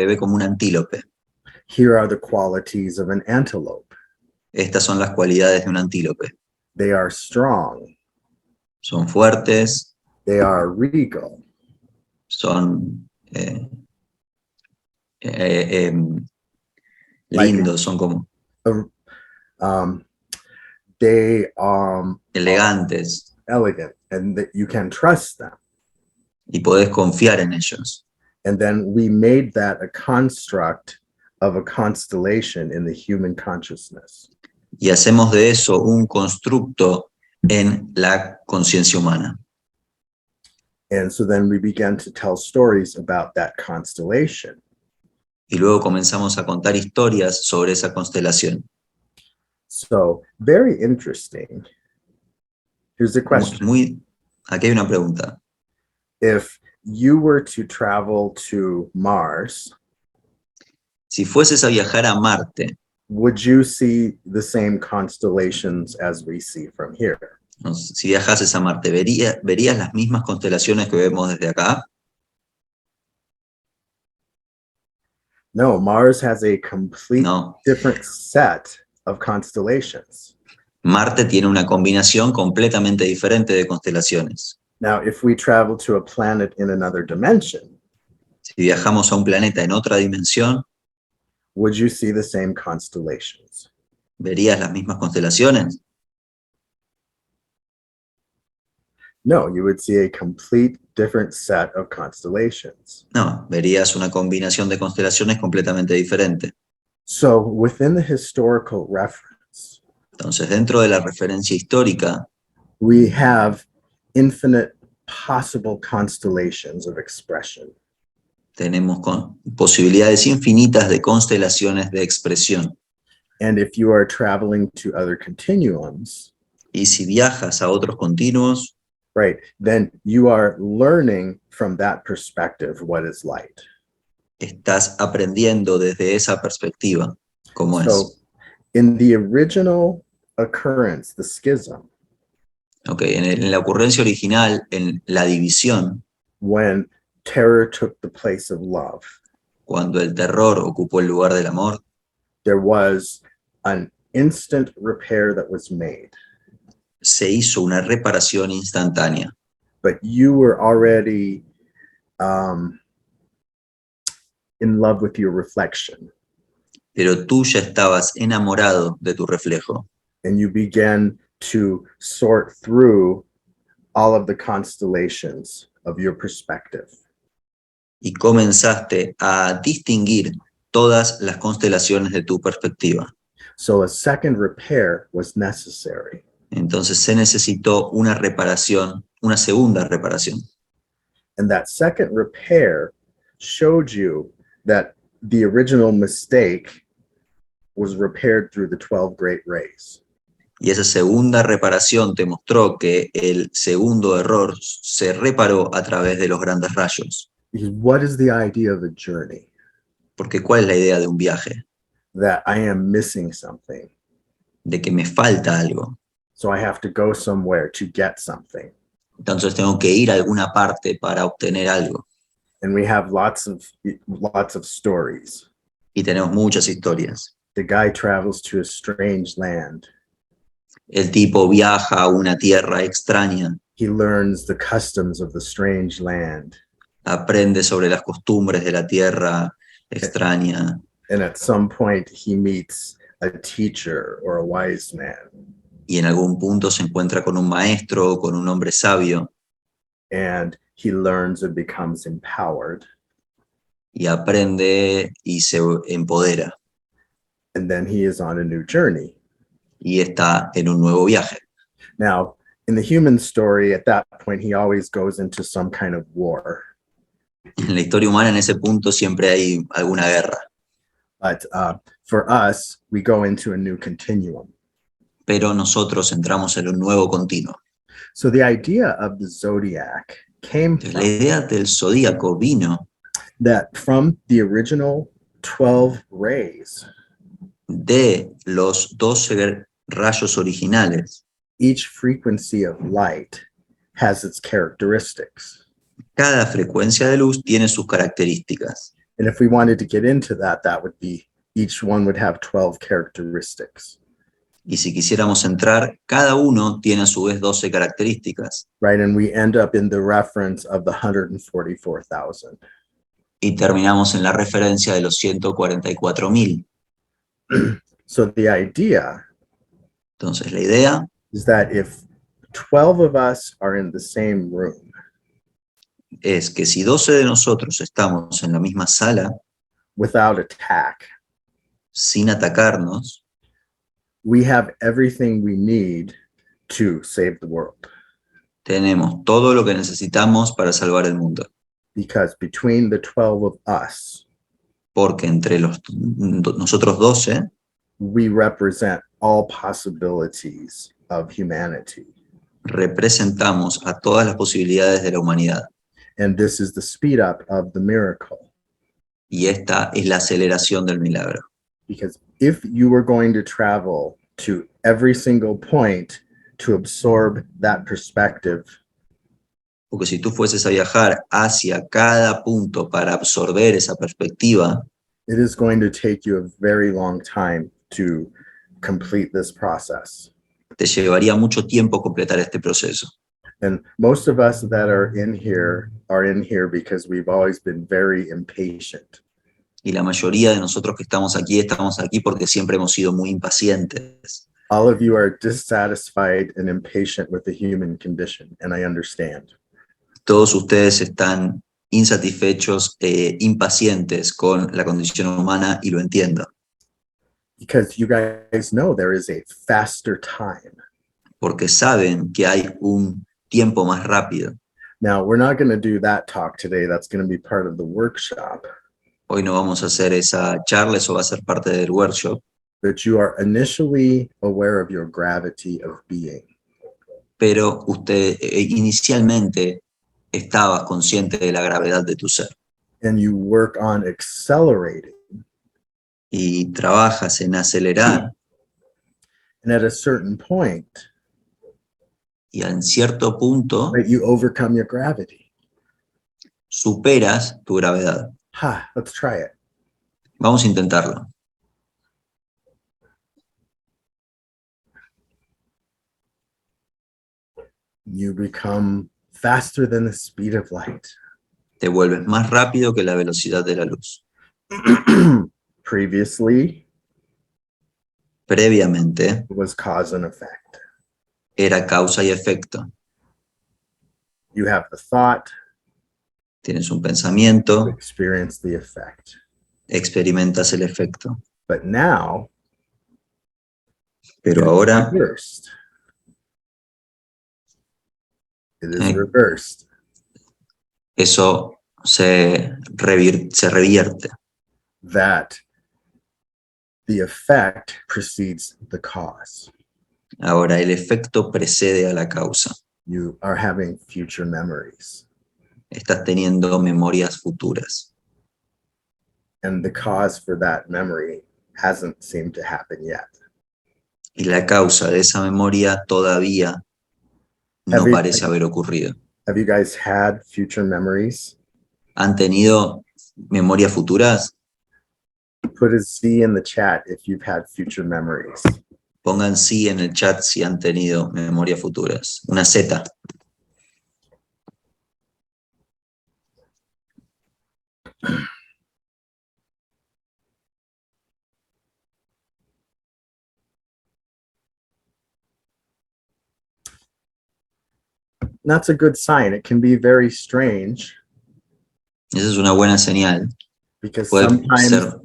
ve como un antílope. Here are the qualities of an antelope. Estas son las cualidades de un antílope. They are strong. Son fuertes, They are regal. son lindos, son como They elegantes, elegant, and that you can trust them. y podés confiar en ellos. And then we made that a construct of a constellation in the human consciousness. Y hacemos de eso un constructo en la conciencia humana. And so then we began to tell stories about that constellation. Y luego comenzamos a contar historias sobre esa constelación. So very interesting. Here's the question. Aquí hay una pregunta. If you were to travel to Mars, Si fueses a viajar a Marte, would you see the same constellations as we see from here? ¿no? Si viajases a Marte, ¿verías las mismas constelaciones que vemos desde acá? No, Mars has a complete No. different set of constellations. Marte tiene una combinación completamente diferente de constelaciones. Now, if we travel to a planet in another dimension, Si viajamos a un planeta en otra dimensión, would you see the same constellations? ¿verías las mismas constelaciones? No, you would see a complete different set of constellations. No, verías una combinación de constelaciones completamente diferente. So within the historical reference, Entonces, dentro de la referencia histórica, we have infinite possible constellations of expression. tenemos posibilidades infinitas de constelaciones de expresión. And if you are traveling to other continuums, Y si viajas a otros continuos, right, then you are learning from that perspective what is light. estás aprendiendo desde esa perspectiva cómo So es. in the original occurrence, the schism, Okay, en la ocurrencia original, en la división, when terror took the place of love, cuando el terror ocupó el lugar del amor, there was an instant repair that was made. se hizo una reparación instantánea. But you were already in love with your reflection, Pero tú ya estabas enamorado de tu reflejo and you began to sort through all of the constellations of your perspective. y comenzaste a distinguir todas las constelaciones de tu perspectiva. So a second repair was necessary. Entonces se necesitó una reparación, una segunda reparación. And that second repair showed you that the original mistake was repaired through the 12 great rays. Y esa segunda reparación te mostró que el segundo error se reparó a través de los grandes rayos. Because what is the idea of a journey? Porque ¿cuál es la idea de un viaje? That I am missing something. De que me falta algo. So I have to go somewhere to get something. Entonces tengo que ir a alguna parte para obtener algo. And we have lots of stories. Y tenemos muchas historias. The guy travels to a strange land. El tipo viaja a una tierra extraña. He learns the customs of the strange land. Aprende sobre las costumbres de la tierra extraña. And at some point he meets a teacher or a wise man. Y en algún punto se encuentra con un maestro o con un hombre sabio. And he learns and becomes empowered. Y aprende y se empodera. And then he is on a new journey. Y está en un nuevo viaje. Now, in the human story, at that point, he always goes into some kind of war. En la historia humana, en ese punto, siempre hay alguna guerra. But for us, we go into a new continuum. Pero nosotros entramos en un nuevo continuo. So the idea of the zodiac came La idea del zodíaco vino that from the original 12 rays, de los 12 rayos originales. each frequency of light has its characteristics. Cada frecuencia de luz tiene sus características. And if we wanted to get into that, that would be each one would have 12 characteristics. Y si quisiéramos entrar, cada uno tiene a su vez 12 características. Right, and we end up in the reference of the 144,000. Y terminamos en la referencia de los 144.000. So the idea Entonces la idea is that if 12 of us are in the same room, es que si 12 de nosotros estamos en la misma sala, without attack, sin atacarnos, we have everything we need to save the world. tenemos todo lo que necesitamos para salvar el mundo. Because between the 12 of us, Porque entre nosotros 12, we represent all possibilities of humanity. representamos a todas las posibilidades de la humanidad. And this is the speed up of the miracle. Y esta es la aceleración del milagro. Because if you were going to travel to every single point to absorb that perspective, Porque si tú fueses a viajar hacia cada punto para absorber esa perspectiva, it is going to take you a very long time to complete this process. te llevaría mucho tiempo completar este proceso. And most of us that are in here because we've always been very impatient. Y la mayoría de nosotros que estamos aquí porque siempre hemos sido muy impacientes. All of you are dissatisfied and impatient with the human condition, and I understand. Todos ustedes están insatisfechos e impacientes con la condición humana y lo entiendo. Because you guys know there is a faster time. Porque saben que hay un tiempo más rápido. Now, we're not going to do that talk today. That's going to be part of the workshop. Hoy no vamos a hacer esa charla, eso va a ser parte del workshop. But you are initially aware of your gravity of being. Pero usted inicialmente estabas consciente de la gravedad de tu ser. And you work on accelerating. Y trabajas en acelerar. And at a certain point, Y en cierto punto, right, you overcome your gravity. superas tu gravedad. Let's try it. Vamos a intentarlo. You become faster than the speed of light. Te vuelves más rápido que la velocidad de la luz. Previously, Previamente, it was cause and effect. era causa y efecto. You have the thought, Tienes un you pensamiento, experience the effect. experimentas el efecto. But now, Pero ahora reversed. It is reversed. eso se revierte. That the effect precedes the cause. Ahora, el efecto precede a la causa. You are having future memories. Estás teniendo memorias futuras. And the cause for that memory hasn't seemed to happen yet. Y la causa de esa memoria todavía no Have you- parece haber ocurrido. Have you guys had future memories? ¿Han tenido memorias futuras? Put a Z in the chat if you've had future memories. Pongan sí en el chat si han tenido memorias futuras. Una Z. That's a good sign. It can be very strange Esa es una buena señal. because Puede sometimes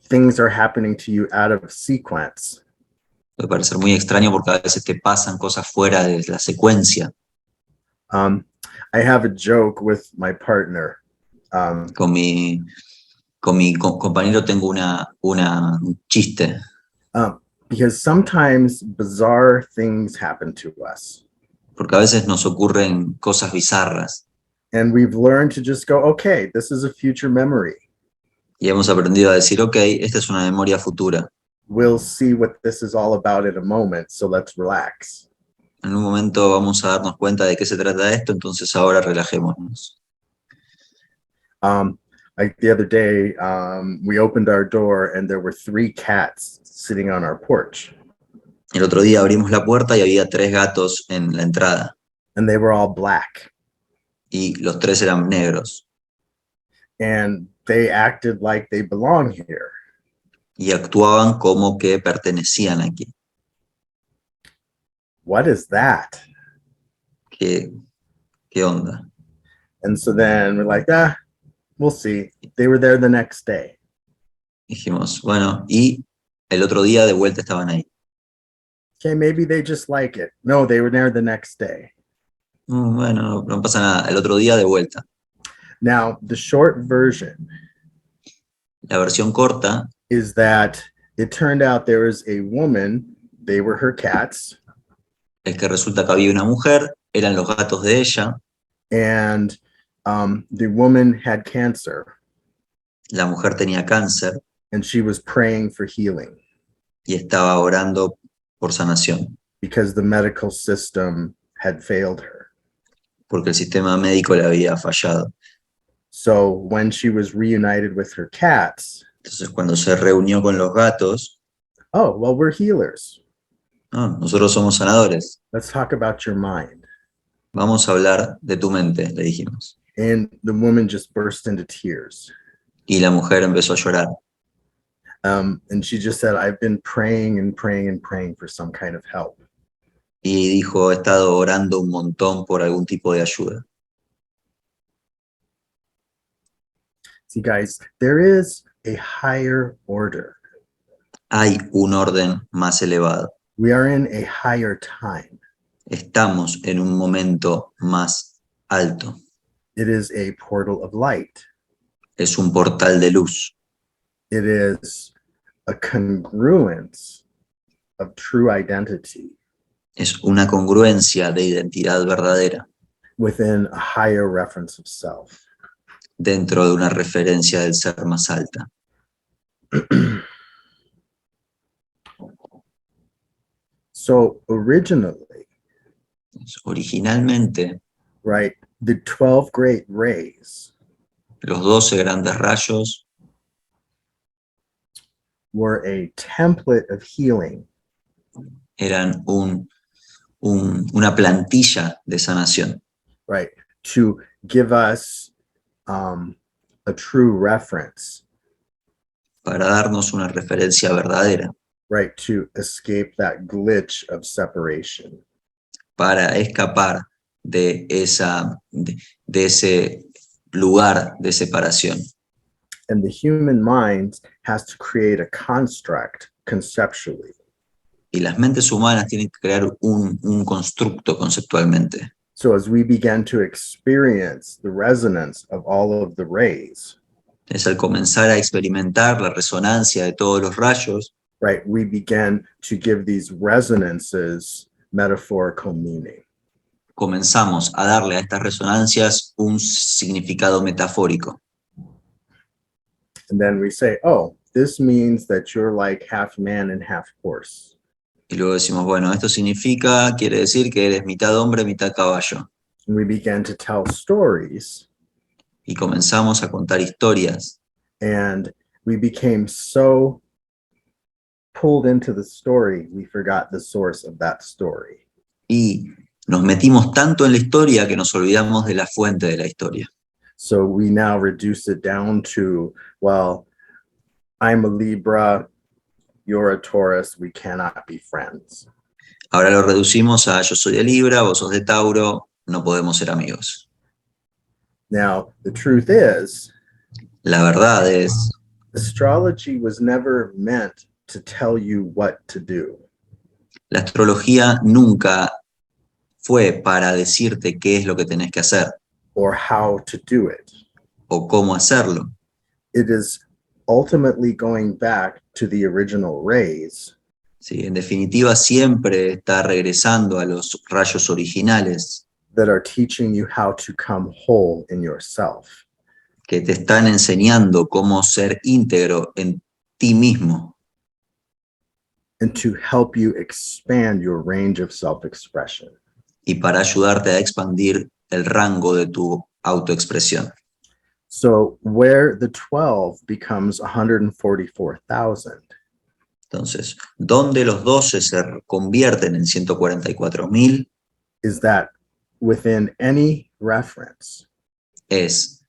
things are happening to you out of sequence. Puede parecer muy extraño porque a veces te pasan cosas fuera de la secuencia. I have a joke with my partner. Con mi compañero tengo un chiste. Because sometimes bizarre things happen to us. Porque a veces nos ocurren cosas bizarras. And we've learned to just go, okay, this is a future memory. Y hemos aprendido a decir, ok, esta es una memoria futura. We'll see what this is all about in a moment, so let's relax. En un momento vamos a darnos cuenta de qué se trata esto, entonces ahora relajémonos. Like the other day, we opened our door and there were 3 cats sitting on our porch. El otro día abrimos la puerta y había 3 gatos en la entrada. And they were all black. Y los 3 eran negros. And they acted like they belong here. Y actuaban como que pertenecían aquí. What is that? ¿Qué onda? And so then we're like, we'll see. They were there the next day. Dijimos, bueno, y el otro día de vuelta estaban ahí. Okay, maybe they just like it. No, they were there the next day. Bueno, no pasa nada. El otro día de vuelta. Now, the short version La versión corta is that it turned out there was a woman, they were her cats, es que resulta que había una mujer, eran los gatos de ella, and the woman had cancer, la mujer tenía cáncer and she was praying for healing y estaba orando por sanación, because the medical system had failed her. porque el sistema médico le había fallado. So when she was reunited with her cats, Entonces cuando se reunió con los gatos, oh, well, we're healers. nosotros somos sanadores. Let's talk about your mind. Vamos a hablar de tu mente, le dijimos. And the woman just burst into tears. Y la mujer empezó a llorar. And she just said, I've been praying and praying and praying for some kind of help. Y dijo, he estado orando un montón por algún tipo de ayuda. See, guys, there is a higher order. Hay un orden más elevado. We are in a higher time. Estamos en un momento más alto. It is a portal of light. Es un portal de luz. It is a congruence of true identity Es una congruencia de identidad verdadera within a higher reference of self. dentro de una referencia del ser más alta. So originally, Originalmente, right, the 12 great rays los 12 grandes rayos were a template of healing eran una plantilla de sanación, right, to give us a true reference, para darnos una referencia verdadera, right, to escape that glitch of separation. para escapar de ese lugar de separación. And the human mind has to create a construct conceptually. Y las mentes humanas tienen que crear un constructo conceptualmente. So as we begin to experience the resonance of all of the rays, Es al comenzar a experimentar la resonancia de todos los rayos, right, we began to give these resonances metaphorical meaning. Comenzamos a darle a estas resonancias un significado metafórico. And then we say, oh, this means that you're like half man and half horse. Y luego decimos, bueno, esto significa, quiere decir que eres mitad hombre, mitad caballo. And we began to tell stories, Y comenzamos a contar historias. and we became so pulled into the story, we forgot the source of that story. Y nos metimos tanto en la historia que nos olvidamos de la fuente de la historia. So we now reduce it down to, well, I'm a Libra, you're a Taurus, we cannot be friends. Ahora lo reducimos a yo soy de Libra, vos sos de Tauro, no podemos ser amigos. Now, the truth is, La verdad es, astrology was never meant to tell you what to do. la astrología nunca fue para decirte qué es lo que tenés que hacer Or how to do it. o cómo hacerlo. It is ultimately going back to the original rays Sí, en definitiva, siempre está regresando a los rayos originales that are teaching you how to come whole in yourself. que te están enseñando cómo ser íntegro en ti mismo And to help you expand your range of self-expression. y para ayudarte a expandir el rango de tu autoexpresión. So where the 12 becomes 144,000 Entonces, ¿dónde los 12 se convierten en 144.000? is that within any reference, Es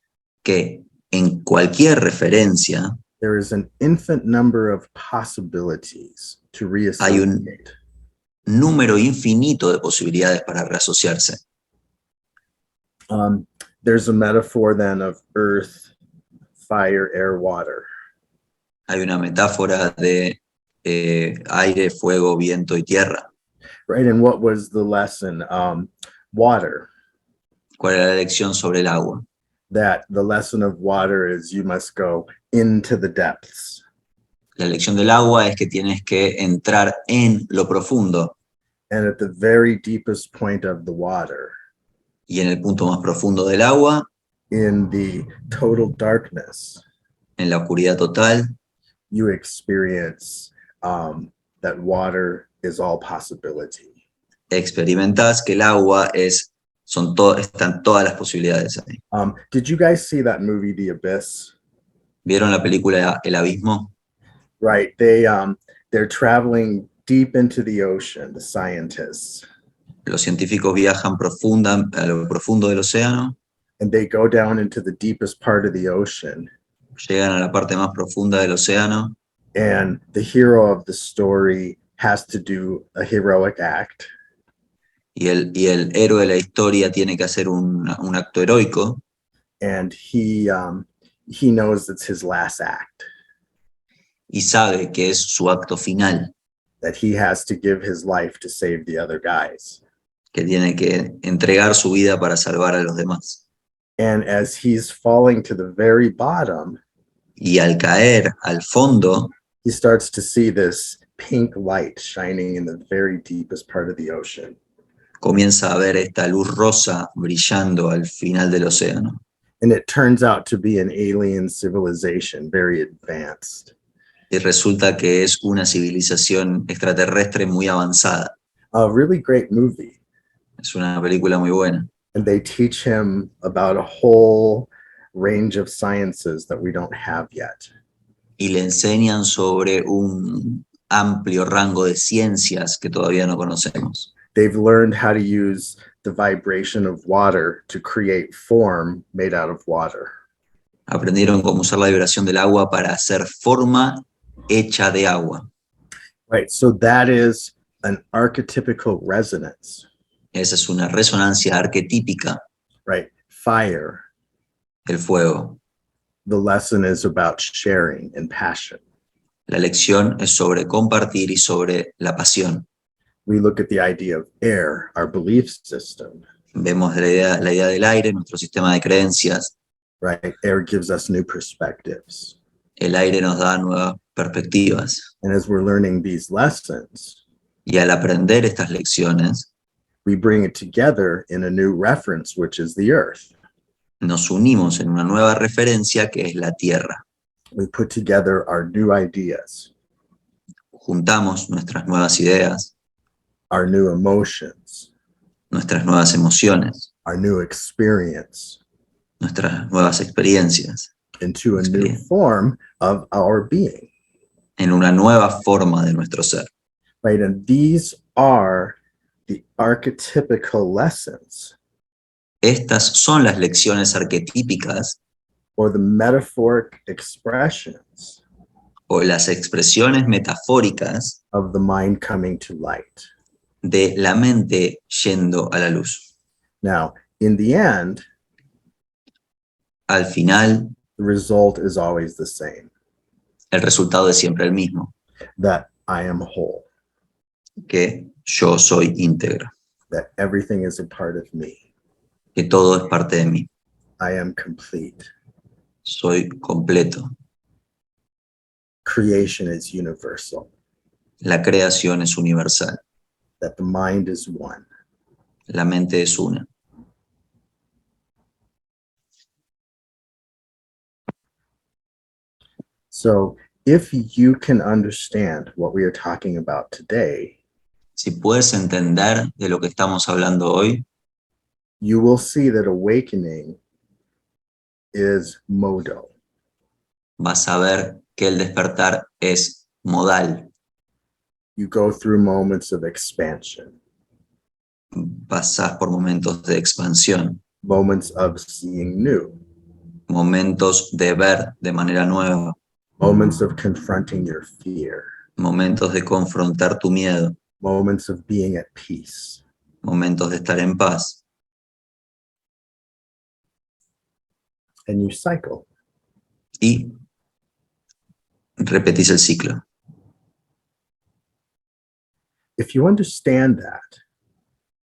que en cualquier referencia there is an infinite number of possibilities to hay un reassociate. número infinito de posibilidades para reasociarse. There's a metaphor then of earth, fire, air, water. Hay una metáfora de aire, fuego, viento y tierra. Right, and what was the lesson? Water. ¿Cuál era la lección sobre el agua? That the lesson of water is you must go into the depths. La lección del agua es que tienes que entrar en lo profundo And at the very deepest point of the water, y en el punto más profundo del agua, in the total darkness, en la oscuridad total, you experience that water is all possibility. experimentás que el agua están todas las posibilidades ahí. Did you guys see that movie, The Abyss? ¿Vieron la película El Abismo? Right, they're traveling deep into the ocean, the scientists, Los científicos viajan a lo profundo del océano, and they go down into the deepest part of the ocean. llegan a la parte más profunda del océano And the hero of the story has to do a heroic act. y el héroe de la historia tiene que hacer un acto heroico And he knows it's his last act, y sabe que es su acto final, that he has to give his life to save the other guys. que tiene que entregar su vida para salvar a los demás. And as he's falling to the very bottom, Y al caer al fondo, he starts to see this pink light shining in the very deepest part of the ocean. comienza a ver esta luz rosa brillando al final del océano. And it turns out to be an alien civilization, very advanced. Y resulta que es una civilización extraterrestre muy avanzada. A really great movie. Es una película muy buena. And they teach him about a whole range of sciences that we don't have yet. Y le enseñan sobre un amplio rango de ciencias que todavía no conocemos. They've learned how to use the vibration of water to create form made out of water. Aprendieron cómo usar la vibración del agua para hacer forma hecha de agua. Right, so that is an archetypical resonance. Esa es una resonancia arquetípica, Right, fire. el fuego. The lesson is about sharing and passion. La lección es sobre compartir y sobre la pasión. We look at the idea of air, our belief system. Vemos la idea del aire, nuestro sistema de creencias. Right, air gives us new perspectives. El aire nos da nuevas perspectivas. And as we're learning these lessons, Y al aprender estas lecciones, we bring it together in a new reference, which is the earth. nos unimos en una nueva referencia que es la Tierra. We put together our new ideas, Juntamos nuestras nuevas ideas, our new emotions, nuestras nuevas emociones, our new experience nuestras nuevas experiencias, into a new form of our being, en una nueva forma de nuestro ser. right? And these are the archetypical lessons Estas son las lecciones arquetípicas or the metaphoric expressions o las expresiones metafóricas of the mind coming to light. de la mente yendo a la luz. Now, in the end, Al final, the result is always the same, el resultado es siempre el mismo, that I am whole, que yo soy íntegro, that everything is a part of me. que todo es parte de mí, I am complete. soy completo. Creation is universal, La creación es universal, that the mind is one. la mente es una. So if you can understand what we are talking about today, Si puedes entender de lo que estamos hablando hoy, you will see that awakening is modal. vas a ver que el despertar es modal. You go through moments of expansion, Pasás por momentos de expansión, moments of seeing new, momentos de ver de manera nueva, moments of confronting your fear, momentos de confrontar tu miedo, moments of being at peace. momentos de estar en paz. And you cycle. Y repetís el ciclo. If you understand that,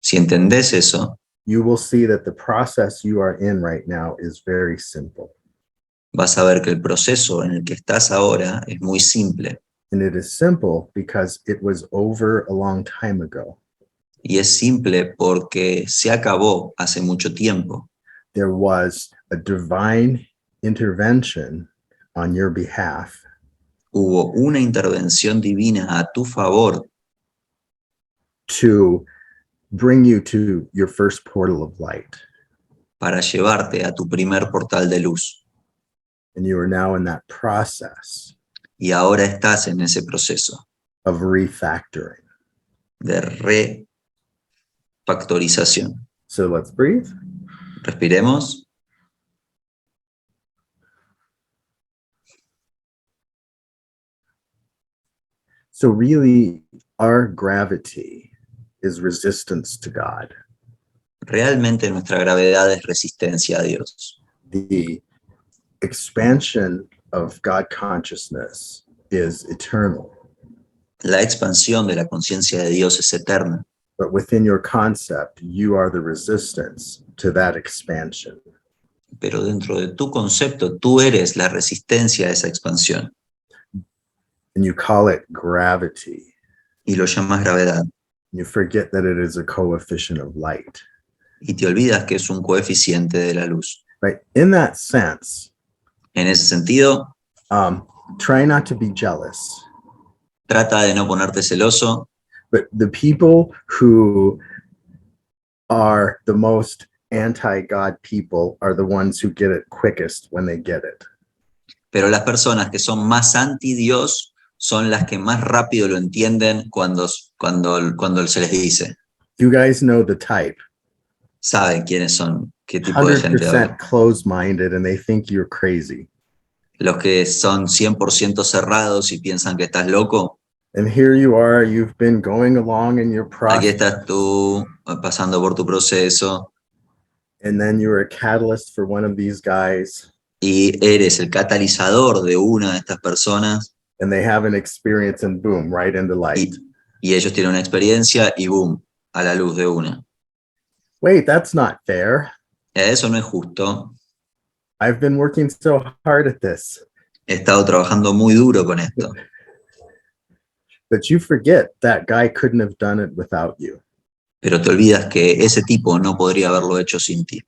Si entendés eso, you will see that the process you are in right now is very simple. vas a ver que el proceso en el que estás ahora es muy simple. And it is simple because it was over a long time ago. Y es simple porque se acabó hace mucho tiempo. There was a divine intervention on your behalf Hubo una intervención divina a tu favor to bring you to your first portal of light. para llevarte a tu primer portal de luz. And you are now in that process Y ahora estás en ese proceso of refactoring. de refactorización. So let's breathe. Respiremos. So really, our gravity is resistance to God. Realmente nuestra gravedad es resistencia a Dios. The expansion of God consciousness is eternal. La expansión de la conciencia de Dios es eterna, But within your concept, you are the resistance to that expansion. pero dentro de tu concepto tú eres la resistencia a esa expansión And you call it gravity. y lo llamas gravedad. You forget that it is a coefficient of light. Y te olvidas que es un coeficiente de la luz. Right? In that sense, En ese sentido, try not to be jealous. trata de no ponerte celoso, But the people who are the most anti-God people are the ones who get it quickest when they get it. pero las personas que son más anti-Dios son las que más rápido lo entienden cuando se les dice. You guys know the type. Saben quiénes son, qué tipo de gente 100% habla. closed-minded and they think you're crazy. Los que son 100% cerrados y piensan que estás loco. And here you are, you've been going along in your Aquí process, estás tú pasando por tu proceso and then you're a catalyst for one of these guys, y eres el catalizador de una de estas personas and they have an experience and boom, right into light. y ellos tienen una experiencia y boom, a la luz de una. Wait, that's not fair. Eso no es justo. I've been working so hard at this. He estado trabajando muy duro con esto. But you forget that guy couldn't have done it without you, Pero te olvidas que ese tipo no podría haberlo hecho sin ti,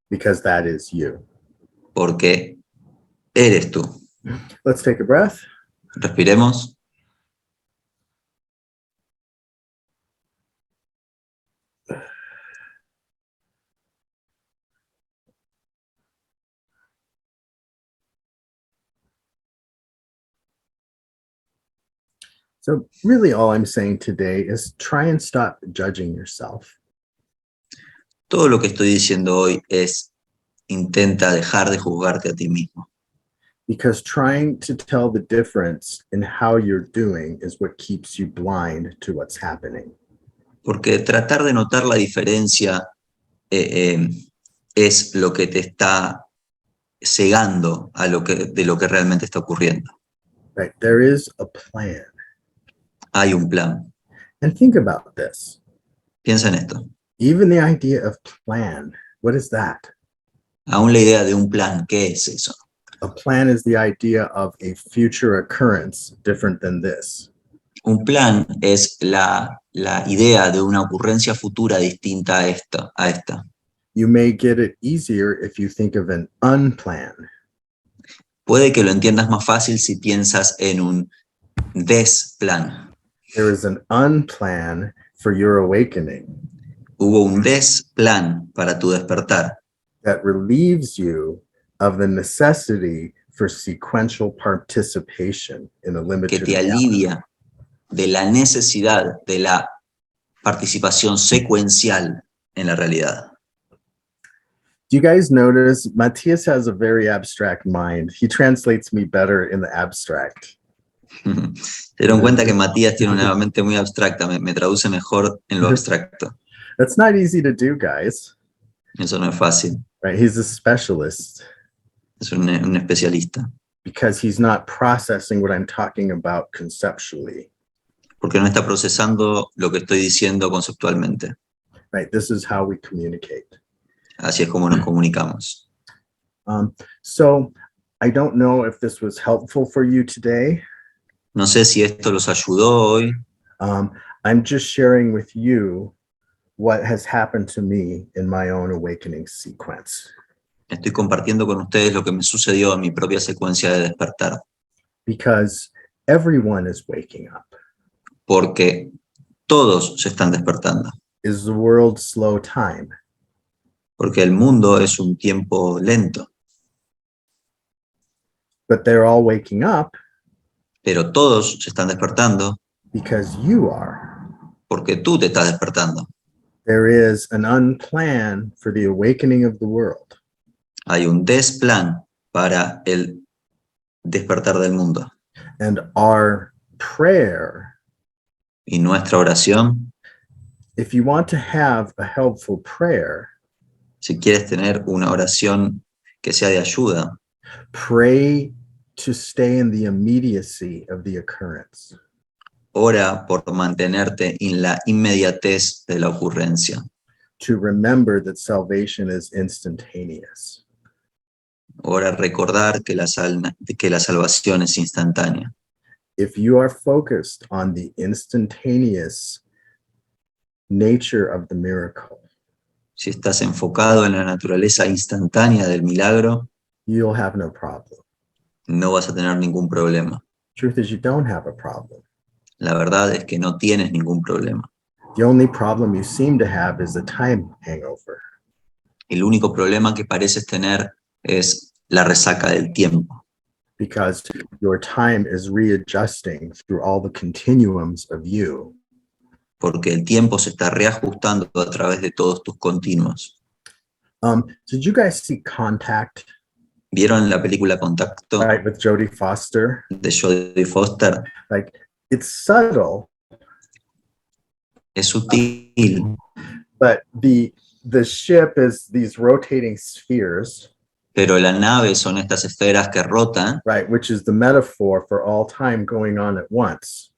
because that is you. porque eres tú. Let's take a breath. Respiremos. So really all I'm saying today is try and stop judging yourself. Todo lo que estoy diciendo hoy es intenta dejar de juzgarte a ti mismo. Because trying to tell the difference in how you're doing is what keeps you blind to what's happening. Porque tratar de notar la diferencia es lo que te está cegando a de lo que realmente está ocurriendo. Right? There is a plan. Hay un plan. And think about this. Piensa en esto. Even the idea of plan, what is that? Aún la idea de un plan, ¿qué es eso? A plan is the idea of a future occurrence different than this. Un plan es la idea de una ocurrencia futura distinta a esta. You may get it easier if you think of an unplan. Puede que lo entiendas más fácil si piensas en un desplan. There is an unplan for your awakening. Hubo un desplan para tu despertar. That relieves you of the necessity for sequential participation in a limited Que te alivia de la necesidad de la participación secuencial en la realidad. Do you guys notice Matthias has a very abstract mind? He translates me better in the abstract. Se dieron cuenta que Matías tiene una mente muy abstracta, me traduce mejor en lo abstracto. That's not easy to do, guys. Eso no es fácil. Right? He's a specialist. Es un especialista. Because he's not processing what I'm talking about conceptually. Porque no está procesando lo que estoy diciendo conceptualmente. Right? This is how we communicate. Así es como nos comunicamos. So I don't know if this was helpful for you today. No sé si esto los ayudó hoy. I'm just sharing with you what has happened to me in my own awakening sequence. Estoy compartiendo con ustedes lo que me sucedió en mi propia secuencia de despertar. Because everyone is waking up. Porque todos se están despertando. Is the world slow time? Porque el mundo es un tiempo lento. But they're all waking up. Pero todos se están despertando. Because you are. Porque tú te estás despertando. There is an unplan for the awakening of the world. Hay un desplan para el despertar del mundo. And our prayer, y nuestra oración, if you want to have a helpful prayer, si quieres tener una oración que sea de ayuda, pray to stay in the immediacy of the occurrence. ora por mantenerte en la inmediatez de la ocurrencia. To remember that salvation is instantaneous. Ora recordar que la salvación es instantánea. If you are focused on the instantaneous nature of the miracle, si estás enfocado en la naturaleza instantánea del milagro, you'll have no problem. No vas a tener ningún problema. Truth is, you don't have a problem. La verdad es que no tienes ningún problema. The only problem you seem to have is a time hangover. El único problema que pareces tener es la resaca del tiempo. Because your time is readjusting through all the continuums of you. Porque el tiempo se está reajustando a través de todos tus continuos. Did you guys see Contact? ¿Vieron la película Contacto? Right, with Jodie Foster. De Jodie Foster. Like, it's subtle. Es sutil. But the ship is these rotating spheres. Pero la nave son estas esferas que rotan. Right, which is the metaphor for all time going on at once.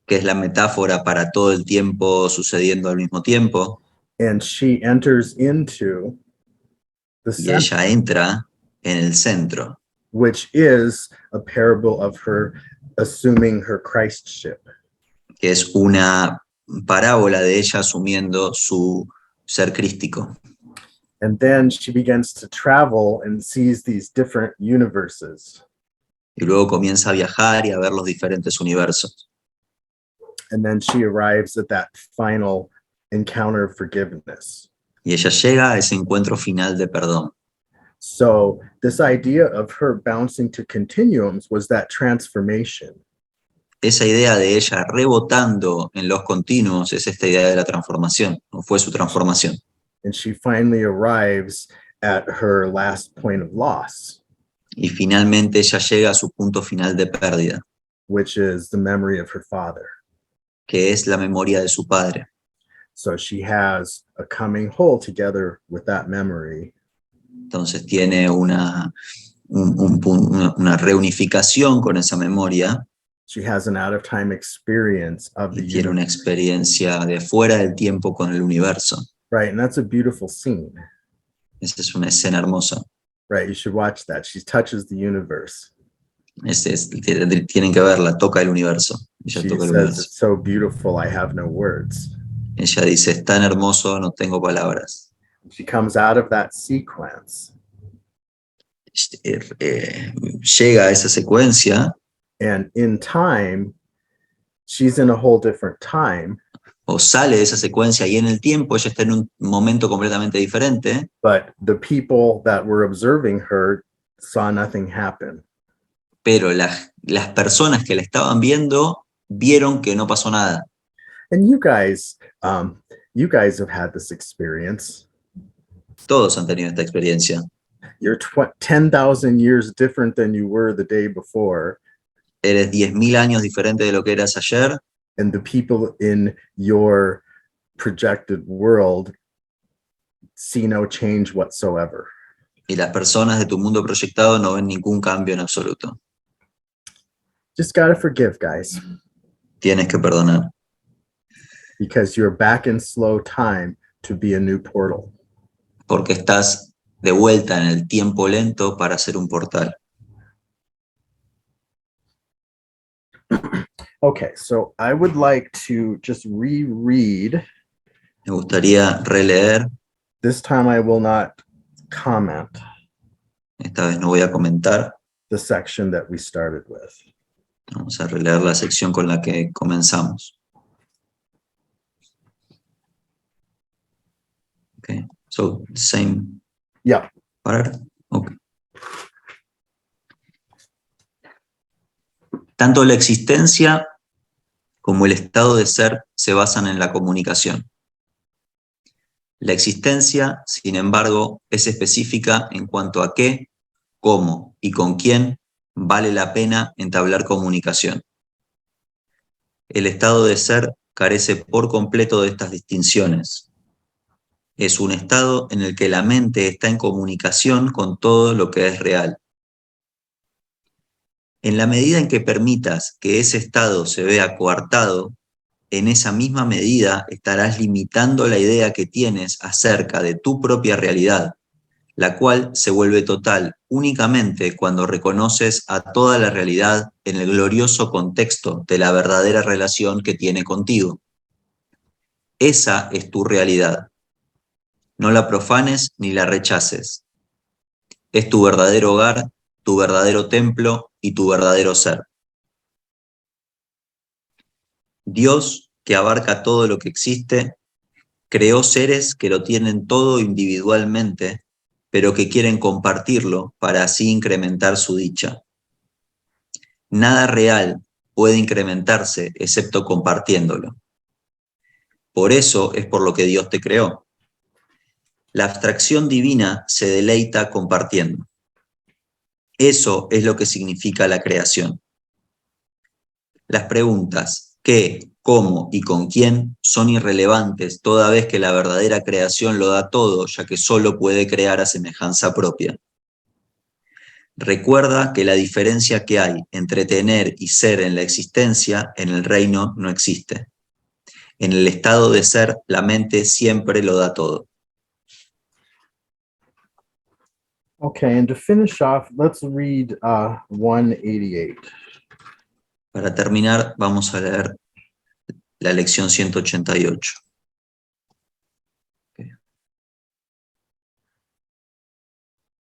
Que es la metáfora para todo el tiempo sucediendo al mismo tiempo. And she enters into the y ella entra en el centro. which is a parable of her assuming her Christship. que es una parábola de ella asumiendo su ser crístico. And then she begins to travel and sees these different universes. Y luego comienza a viajar y a ver los diferentes universos. And then she arrives at that final encounter of forgiveness. Y ella llega a ese encuentro final de perdón. So this idea of her bouncing to continuums was that transformation. Esa idea de ella rebotando en los continuos es esta idea de la transformación, o fue su transformación. And she finally arrives at her last point of loss, Y finalmente ella llega a su punto final de pérdida, which is the memory of her father. que es la memoria de su padre. So she has a coming whole together with that memory. Entonces tiene una reunificación con esa memoria. She has an out-of-time experience of the Y tiene una universe. experiencia de fuera del tiempo con el universo. Right, and that's a beautiful scene. Esa es una escena hermosa. Right, you should watch that. She touches the universe. Tienen que verla, toca el universo. Ella She toca el says, universo. it's so beautiful, I have no words. Ella dice, es tan hermoso, no tengo palabras. She comes out of that sequence, Llega a esa secuencia, and in time, she's in a whole different time, o sale de esa secuencia, y en el tiempo ella está en un momento completamente diferente, but the people that were observing her saw nothing happen. pero las personas que la estaban viendo vieron que no pasó nada. And you guys have had this experience. Todos han tenido esta experiencia. You're 10,000 years different than you were the day before. Eres 10.000 años diferente de lo que eras ayer, And the people in your projected world see no change whatsoever. y las personas de tu mundo proyectado no ven ningún cambio en absoluto. Just gotta forgive, guys, Tienes que perdonar, because you're back in slow time to be a new portal. porque estás de vuelta en el tiempo lento para hacer un portal. Okay, so I would like to just reread. Me gustaría releer, This time I will not comment esta vez no voy a comentar, the section that we started with. vamos a releer la sección con la que comenzamos. Okay, so same. Yeah. Paragraph? Okay. Tanto la existencia como el estado de ser se basan en la comunicación. La existencia, sin embargo, es específica en cuanto a qué, cómo y con quién vale la pena entablar comunicación. El estado de ser carece por completo de estas distinciones. Es un estado en el que la mente está en comunicación con todo lo que es real. En la medida en que permitas que ese estado se vea coartado, en esa misma medida estarás limitando la idea que tienes acerca de tu propia realidad, la cual se vuelve total únicamente cuando reconoces a toda la realidad en el glorioso contexto de la verdadera relación que tiene contigo. Esa es tu realidad. No la profanes ni la rechaces. Es tu verdadero hogar, tu verdadero templo y tu verdadero ser. Dios, que abarca todo lo que existe, creó seres que lo tienen todo individualmente, pero que quieren compartirlo para así incrementar su dicha. Nada real puede incrementarse excepto compartiéndolo. Por eso es por lo que Dios te creó. La abstracción divina se deleita compartiendo. Eso es lo que significa la creación. Las preguntas ¿qué, cómo y con quién? Son irrelevantes toda vez que la verdadera creación lo da todo, ya que solo puede crear a semejanza propia. Recuerda que la diferencia que hay entre tener y ser en la existencia, en el reino, no existe. En el estado de ser, la mente siempre lo da todo. Okay, and to finish off, let's read 188. Para terminar, vamos a leer la lección 188. Okay.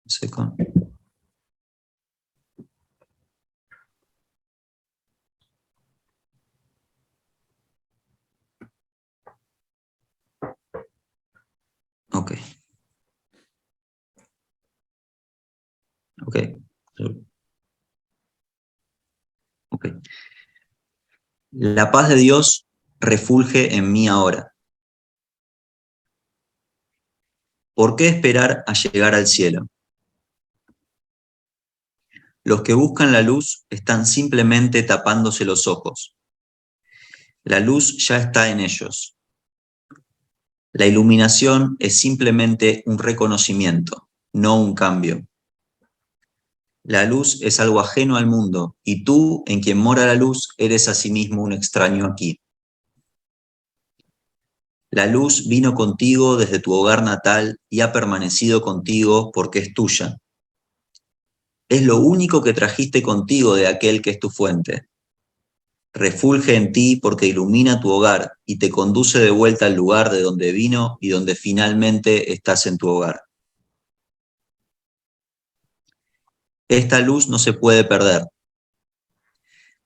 Un segundo. Ok. Ok. Ok. La paz de Dios refulge en mí ahora. ¿Por qué esperar a llegar al cielo? Los que buscan la luz están simplemente tapándose los ojos. La luz ya está en ellos. La iluminación es simplemente un reconocimiento, no un cambio. La luz es algo ajeno al mundo, y tú, en quien mora la luz, eres asimismo un extraño aquí. La luz vino contigo desde tu hogar natal y ha permanecido contigo porque es tuya. Es lo único que trajiste contigo de aquel que es tu fuente. Refulge en ti porque ilumina tu hogar y te conduce de vuelta al lugar de donde vino y donde finalmente estás en tu hogar. Esta luz no se puede perder.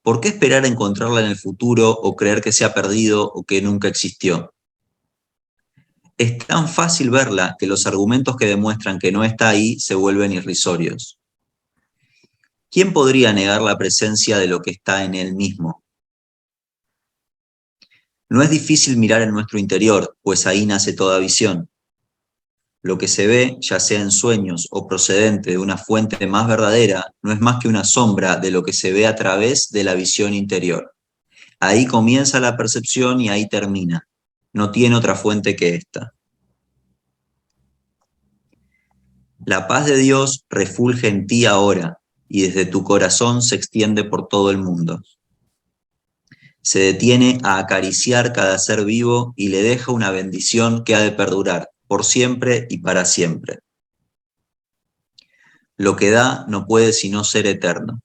¿Por qué esperar a encontrarla en el futuro o creer que se ha perdido o que nunca existió? Es tan fácil verla que los argumentos que demuestran que no está ahí se vuelven irrisorios. ¿Quién podría negar la presencia de lo que está en él mismo? No es difícil mirar en nuestro interior, pues ahí nace toda visión. Lo que se ve, ya sea en sueños o procedente de una fuente más verdadera, no es más que una sombra de lo que se ve a través de la visión interior. Ahí comienza la percepción y ahí termina. No tiene otra fuente que esta. La paz de Dios refulge en ti ahora y desde tu corazón se extiende por todo el mundo. Se detiene a acariciar cada ser vivo y le deja una bendición que ha de perdurar por siempre y para siempre. Lo que da no puede sino ser eterno.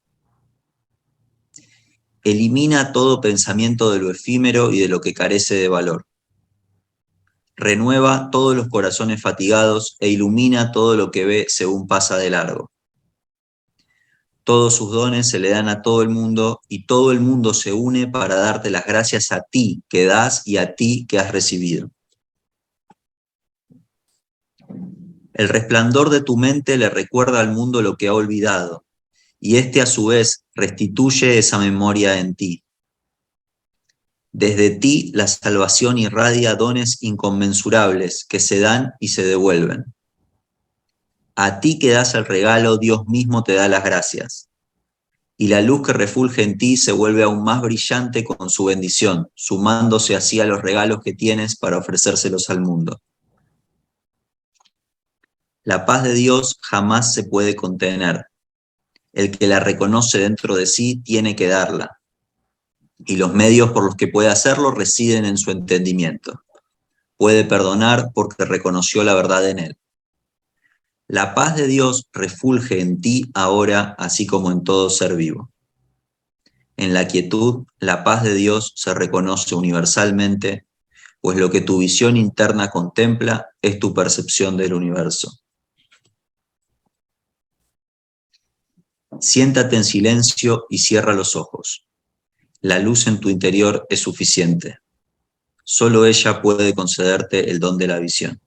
Elimina todo pensamiento de lo efímero y de lo que carece de valor. Renueva todos los corazones fatigados e ilumina todo lo que ve según pasa de largo. Todos sus dones se le dan a todo el mundo y todo el mundo se une para darte las gracias a ti que das y a ti que has recibido. El resplandor de tu mente le recuerda al mundo lo que ha olvidado, y éste a su vez restituye esa memoria en ti. Desde ti la salvación irradia dones inconmensurables que se dan y se devuelven. A ti que das el regalo, Dios mismo te da las gracias. Y la luz que refulge en ti se vuelve aún más brillante con su bendición, sumándose así a los regalos que tienes para ofrecérselos al mundo. La paz de Dios jamás se puede contener. El que la reconoce dentro de sí tiene que darla, y los medios por los que puede hacerlo residen en su entendimiento. Puede perdonar porque reconoció la verdad en él. La paz de Dios refulge en ti ahora, así como en todo ser vivo. En la quietud, la paz de Dios se reconoce universalmente, pues lo que tu visión interna contempla es tu percepción del universo. Siéntate en silencio y cierra los ojos. La luz en tu interior es suficiente. Solo ella puede concederte el don de la visión.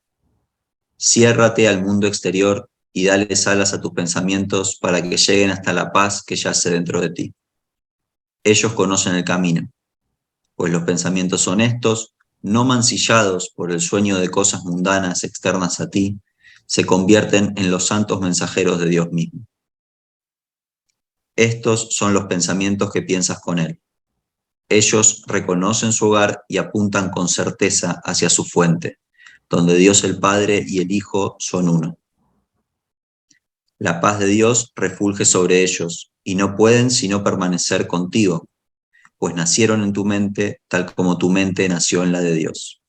Ciérrate al mundo exterior y dales alas a tus pensamientos para que lleguen hasta la paz que yace dentro de ti. Ellos conocen el camino, pues los pensamientos honestos, no mancillados por el sueño de cosas mundanas externas a ti, se convierten en los santos mensajeros de Dios mismo. Estos son los pensamientos que piensas con Él. Ellos reconocen su hogar y apuntan con certeza hacia su fuente, donde Dios el Padre y el Hijo son uno. La paz de Dios refulge sobre ellos, y no pueden sino permanecer contigo, pues nacieron en tu mente tal como tu mente nació en la de Dios.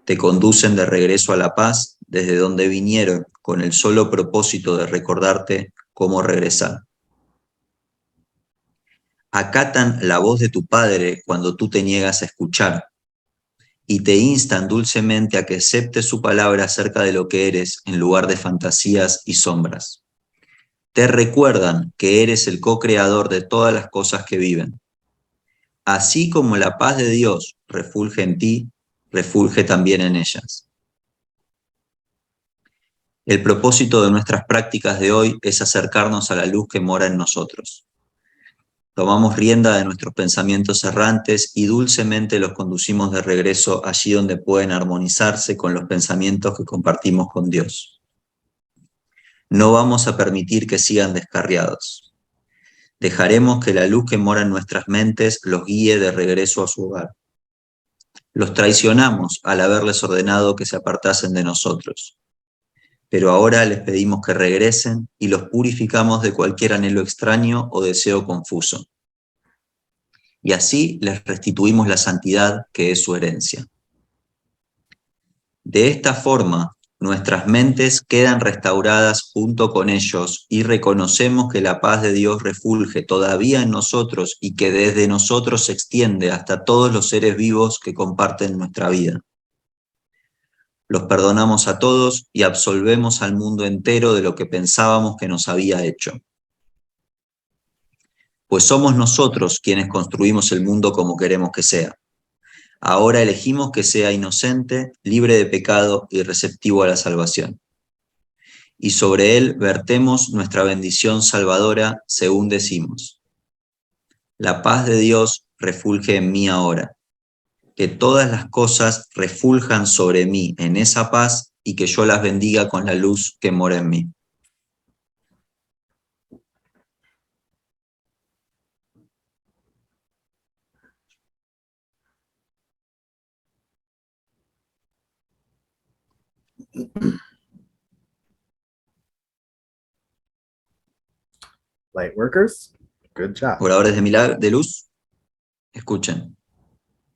Te conducen de regreso a la paz desde donde vinieron con el solo propósito de recordarte cómo regresar. Acatan la voz de tu Padre cuando tú te niegas a escuchar y te instan dulcemente a que aceptes su palabra acerca de lo que eres en lugar de fantasías y sombras. Te recuerdan que eres el co-creador de todas las cosas que viven. Así como la paz de Dios refulge en ti, refulge también en ellas. El propósito de nuestras prácticas de hoy es acercarnos a la luz que mora en nosotros. Tomamos rienda de nuestros pensamientos errantes y dulcemente los conducimos de regreso allí donde pueden armonizarse con los pensamientos que compartimos con Dios. No vamos a permitir que sigan descarriados. Dejaremos que la luz que mora en nuestras mentes los guíe de regreso a su hogar. Los traicionamos al haberles ordenado que se apartasen de nosotros. Pero ahora les pedimos que regresen y los purificamos de cualquier anhelo extraño o deseo confuso. Y así les restituimos la santidad que es su herencia. De esta forma, nuestras mentes quedan restauradas junto con ellos y reconocemos que la paz de Dios refulge todavía en nosotros y que desde nosotros se extiende hasta todos los seres vivos que comparten nuestra vida. Los perdonamos a todos y absolvemos al mundo entero de lo que pensábamos que nos había hecho. Pues somos nosotros quienes construimos el mundo como queremos que sea. Ahora elegimos que sea inocente, libre de pecado y receptivo a la salvación. Y sobre él vertemos nuestra bendición salvadora, según decimos. La paz de Dios refulge en mí ahora. Que todas las cosas refuljan sobre mí en esa paz y que yo las bendiga con la luz que mora en mí. Light workers, good job. Oradores de luz, escuchen.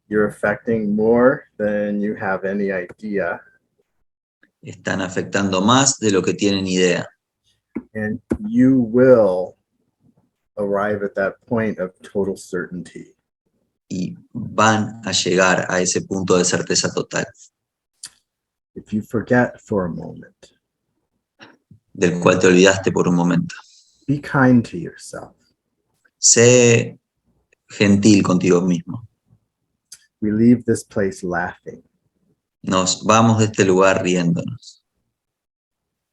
You're affecting more than you have any idea. Están afectando más de lo que tienen idea. And you will arrive at that point of total certainty. Y van a llegar a ese punto de certeza total. If you forget for a moment, Del cual te olvidaste por un momento. be kind to yourself. Sé gentil contigo mismo. We leave this place laughing. Nos vamos de este lugar riéndonos.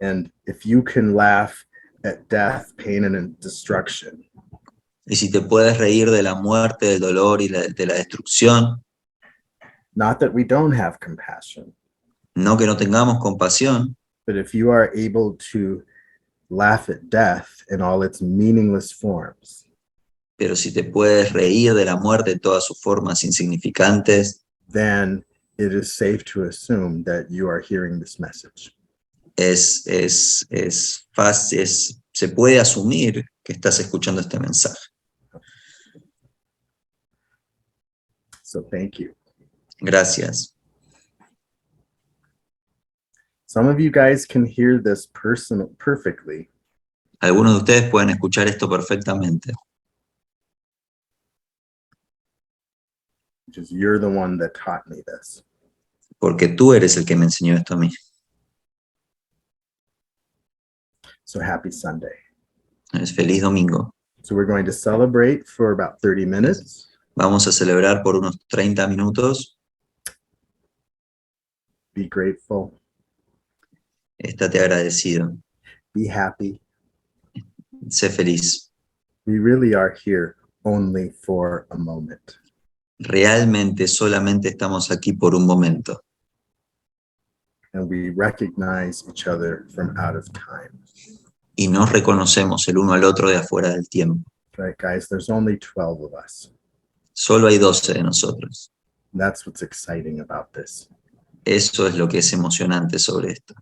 And if you can laugh at death, pain, and destruction, Y si te puedes reír de la muerte, del dolor y de la destrucción, not that we don't have compassion, no que no tengamos compasión, but if you are able to laugh at death in all its meaningless forms, pero si te puedes reír de la muerte en todas sus formas insignificantes, then it is safe to assume that you are hearing this message. es fácil, se puede asumir que estás escuchando este mensaje. So thank you. Gracias. Some of you guys can hear this perfectly, Algunos de ustedes pueden escuchar esto perfectamente, because you're the one that taught me this. porque tú eres el que me enseñó esto a mí. So happy Sunday. Es feliz domingo. So we're going to celebrate for about 30 minutes. Vamos a celebrar por unos 30 minutos. Be grateful. Estate agradecido. Be happy. Sé feliz. We really are here only for a moment. Realmente solamente estamos aquí por un momento. And we recognize each other from out of time. Y nos reconocemos el uno al otro de afuera del tiempo. Right, guys? There's only 12 of us. Solo hay 12 de nosotros. That's what's exciting about this. Eso es lo que es emocionante sobre esto.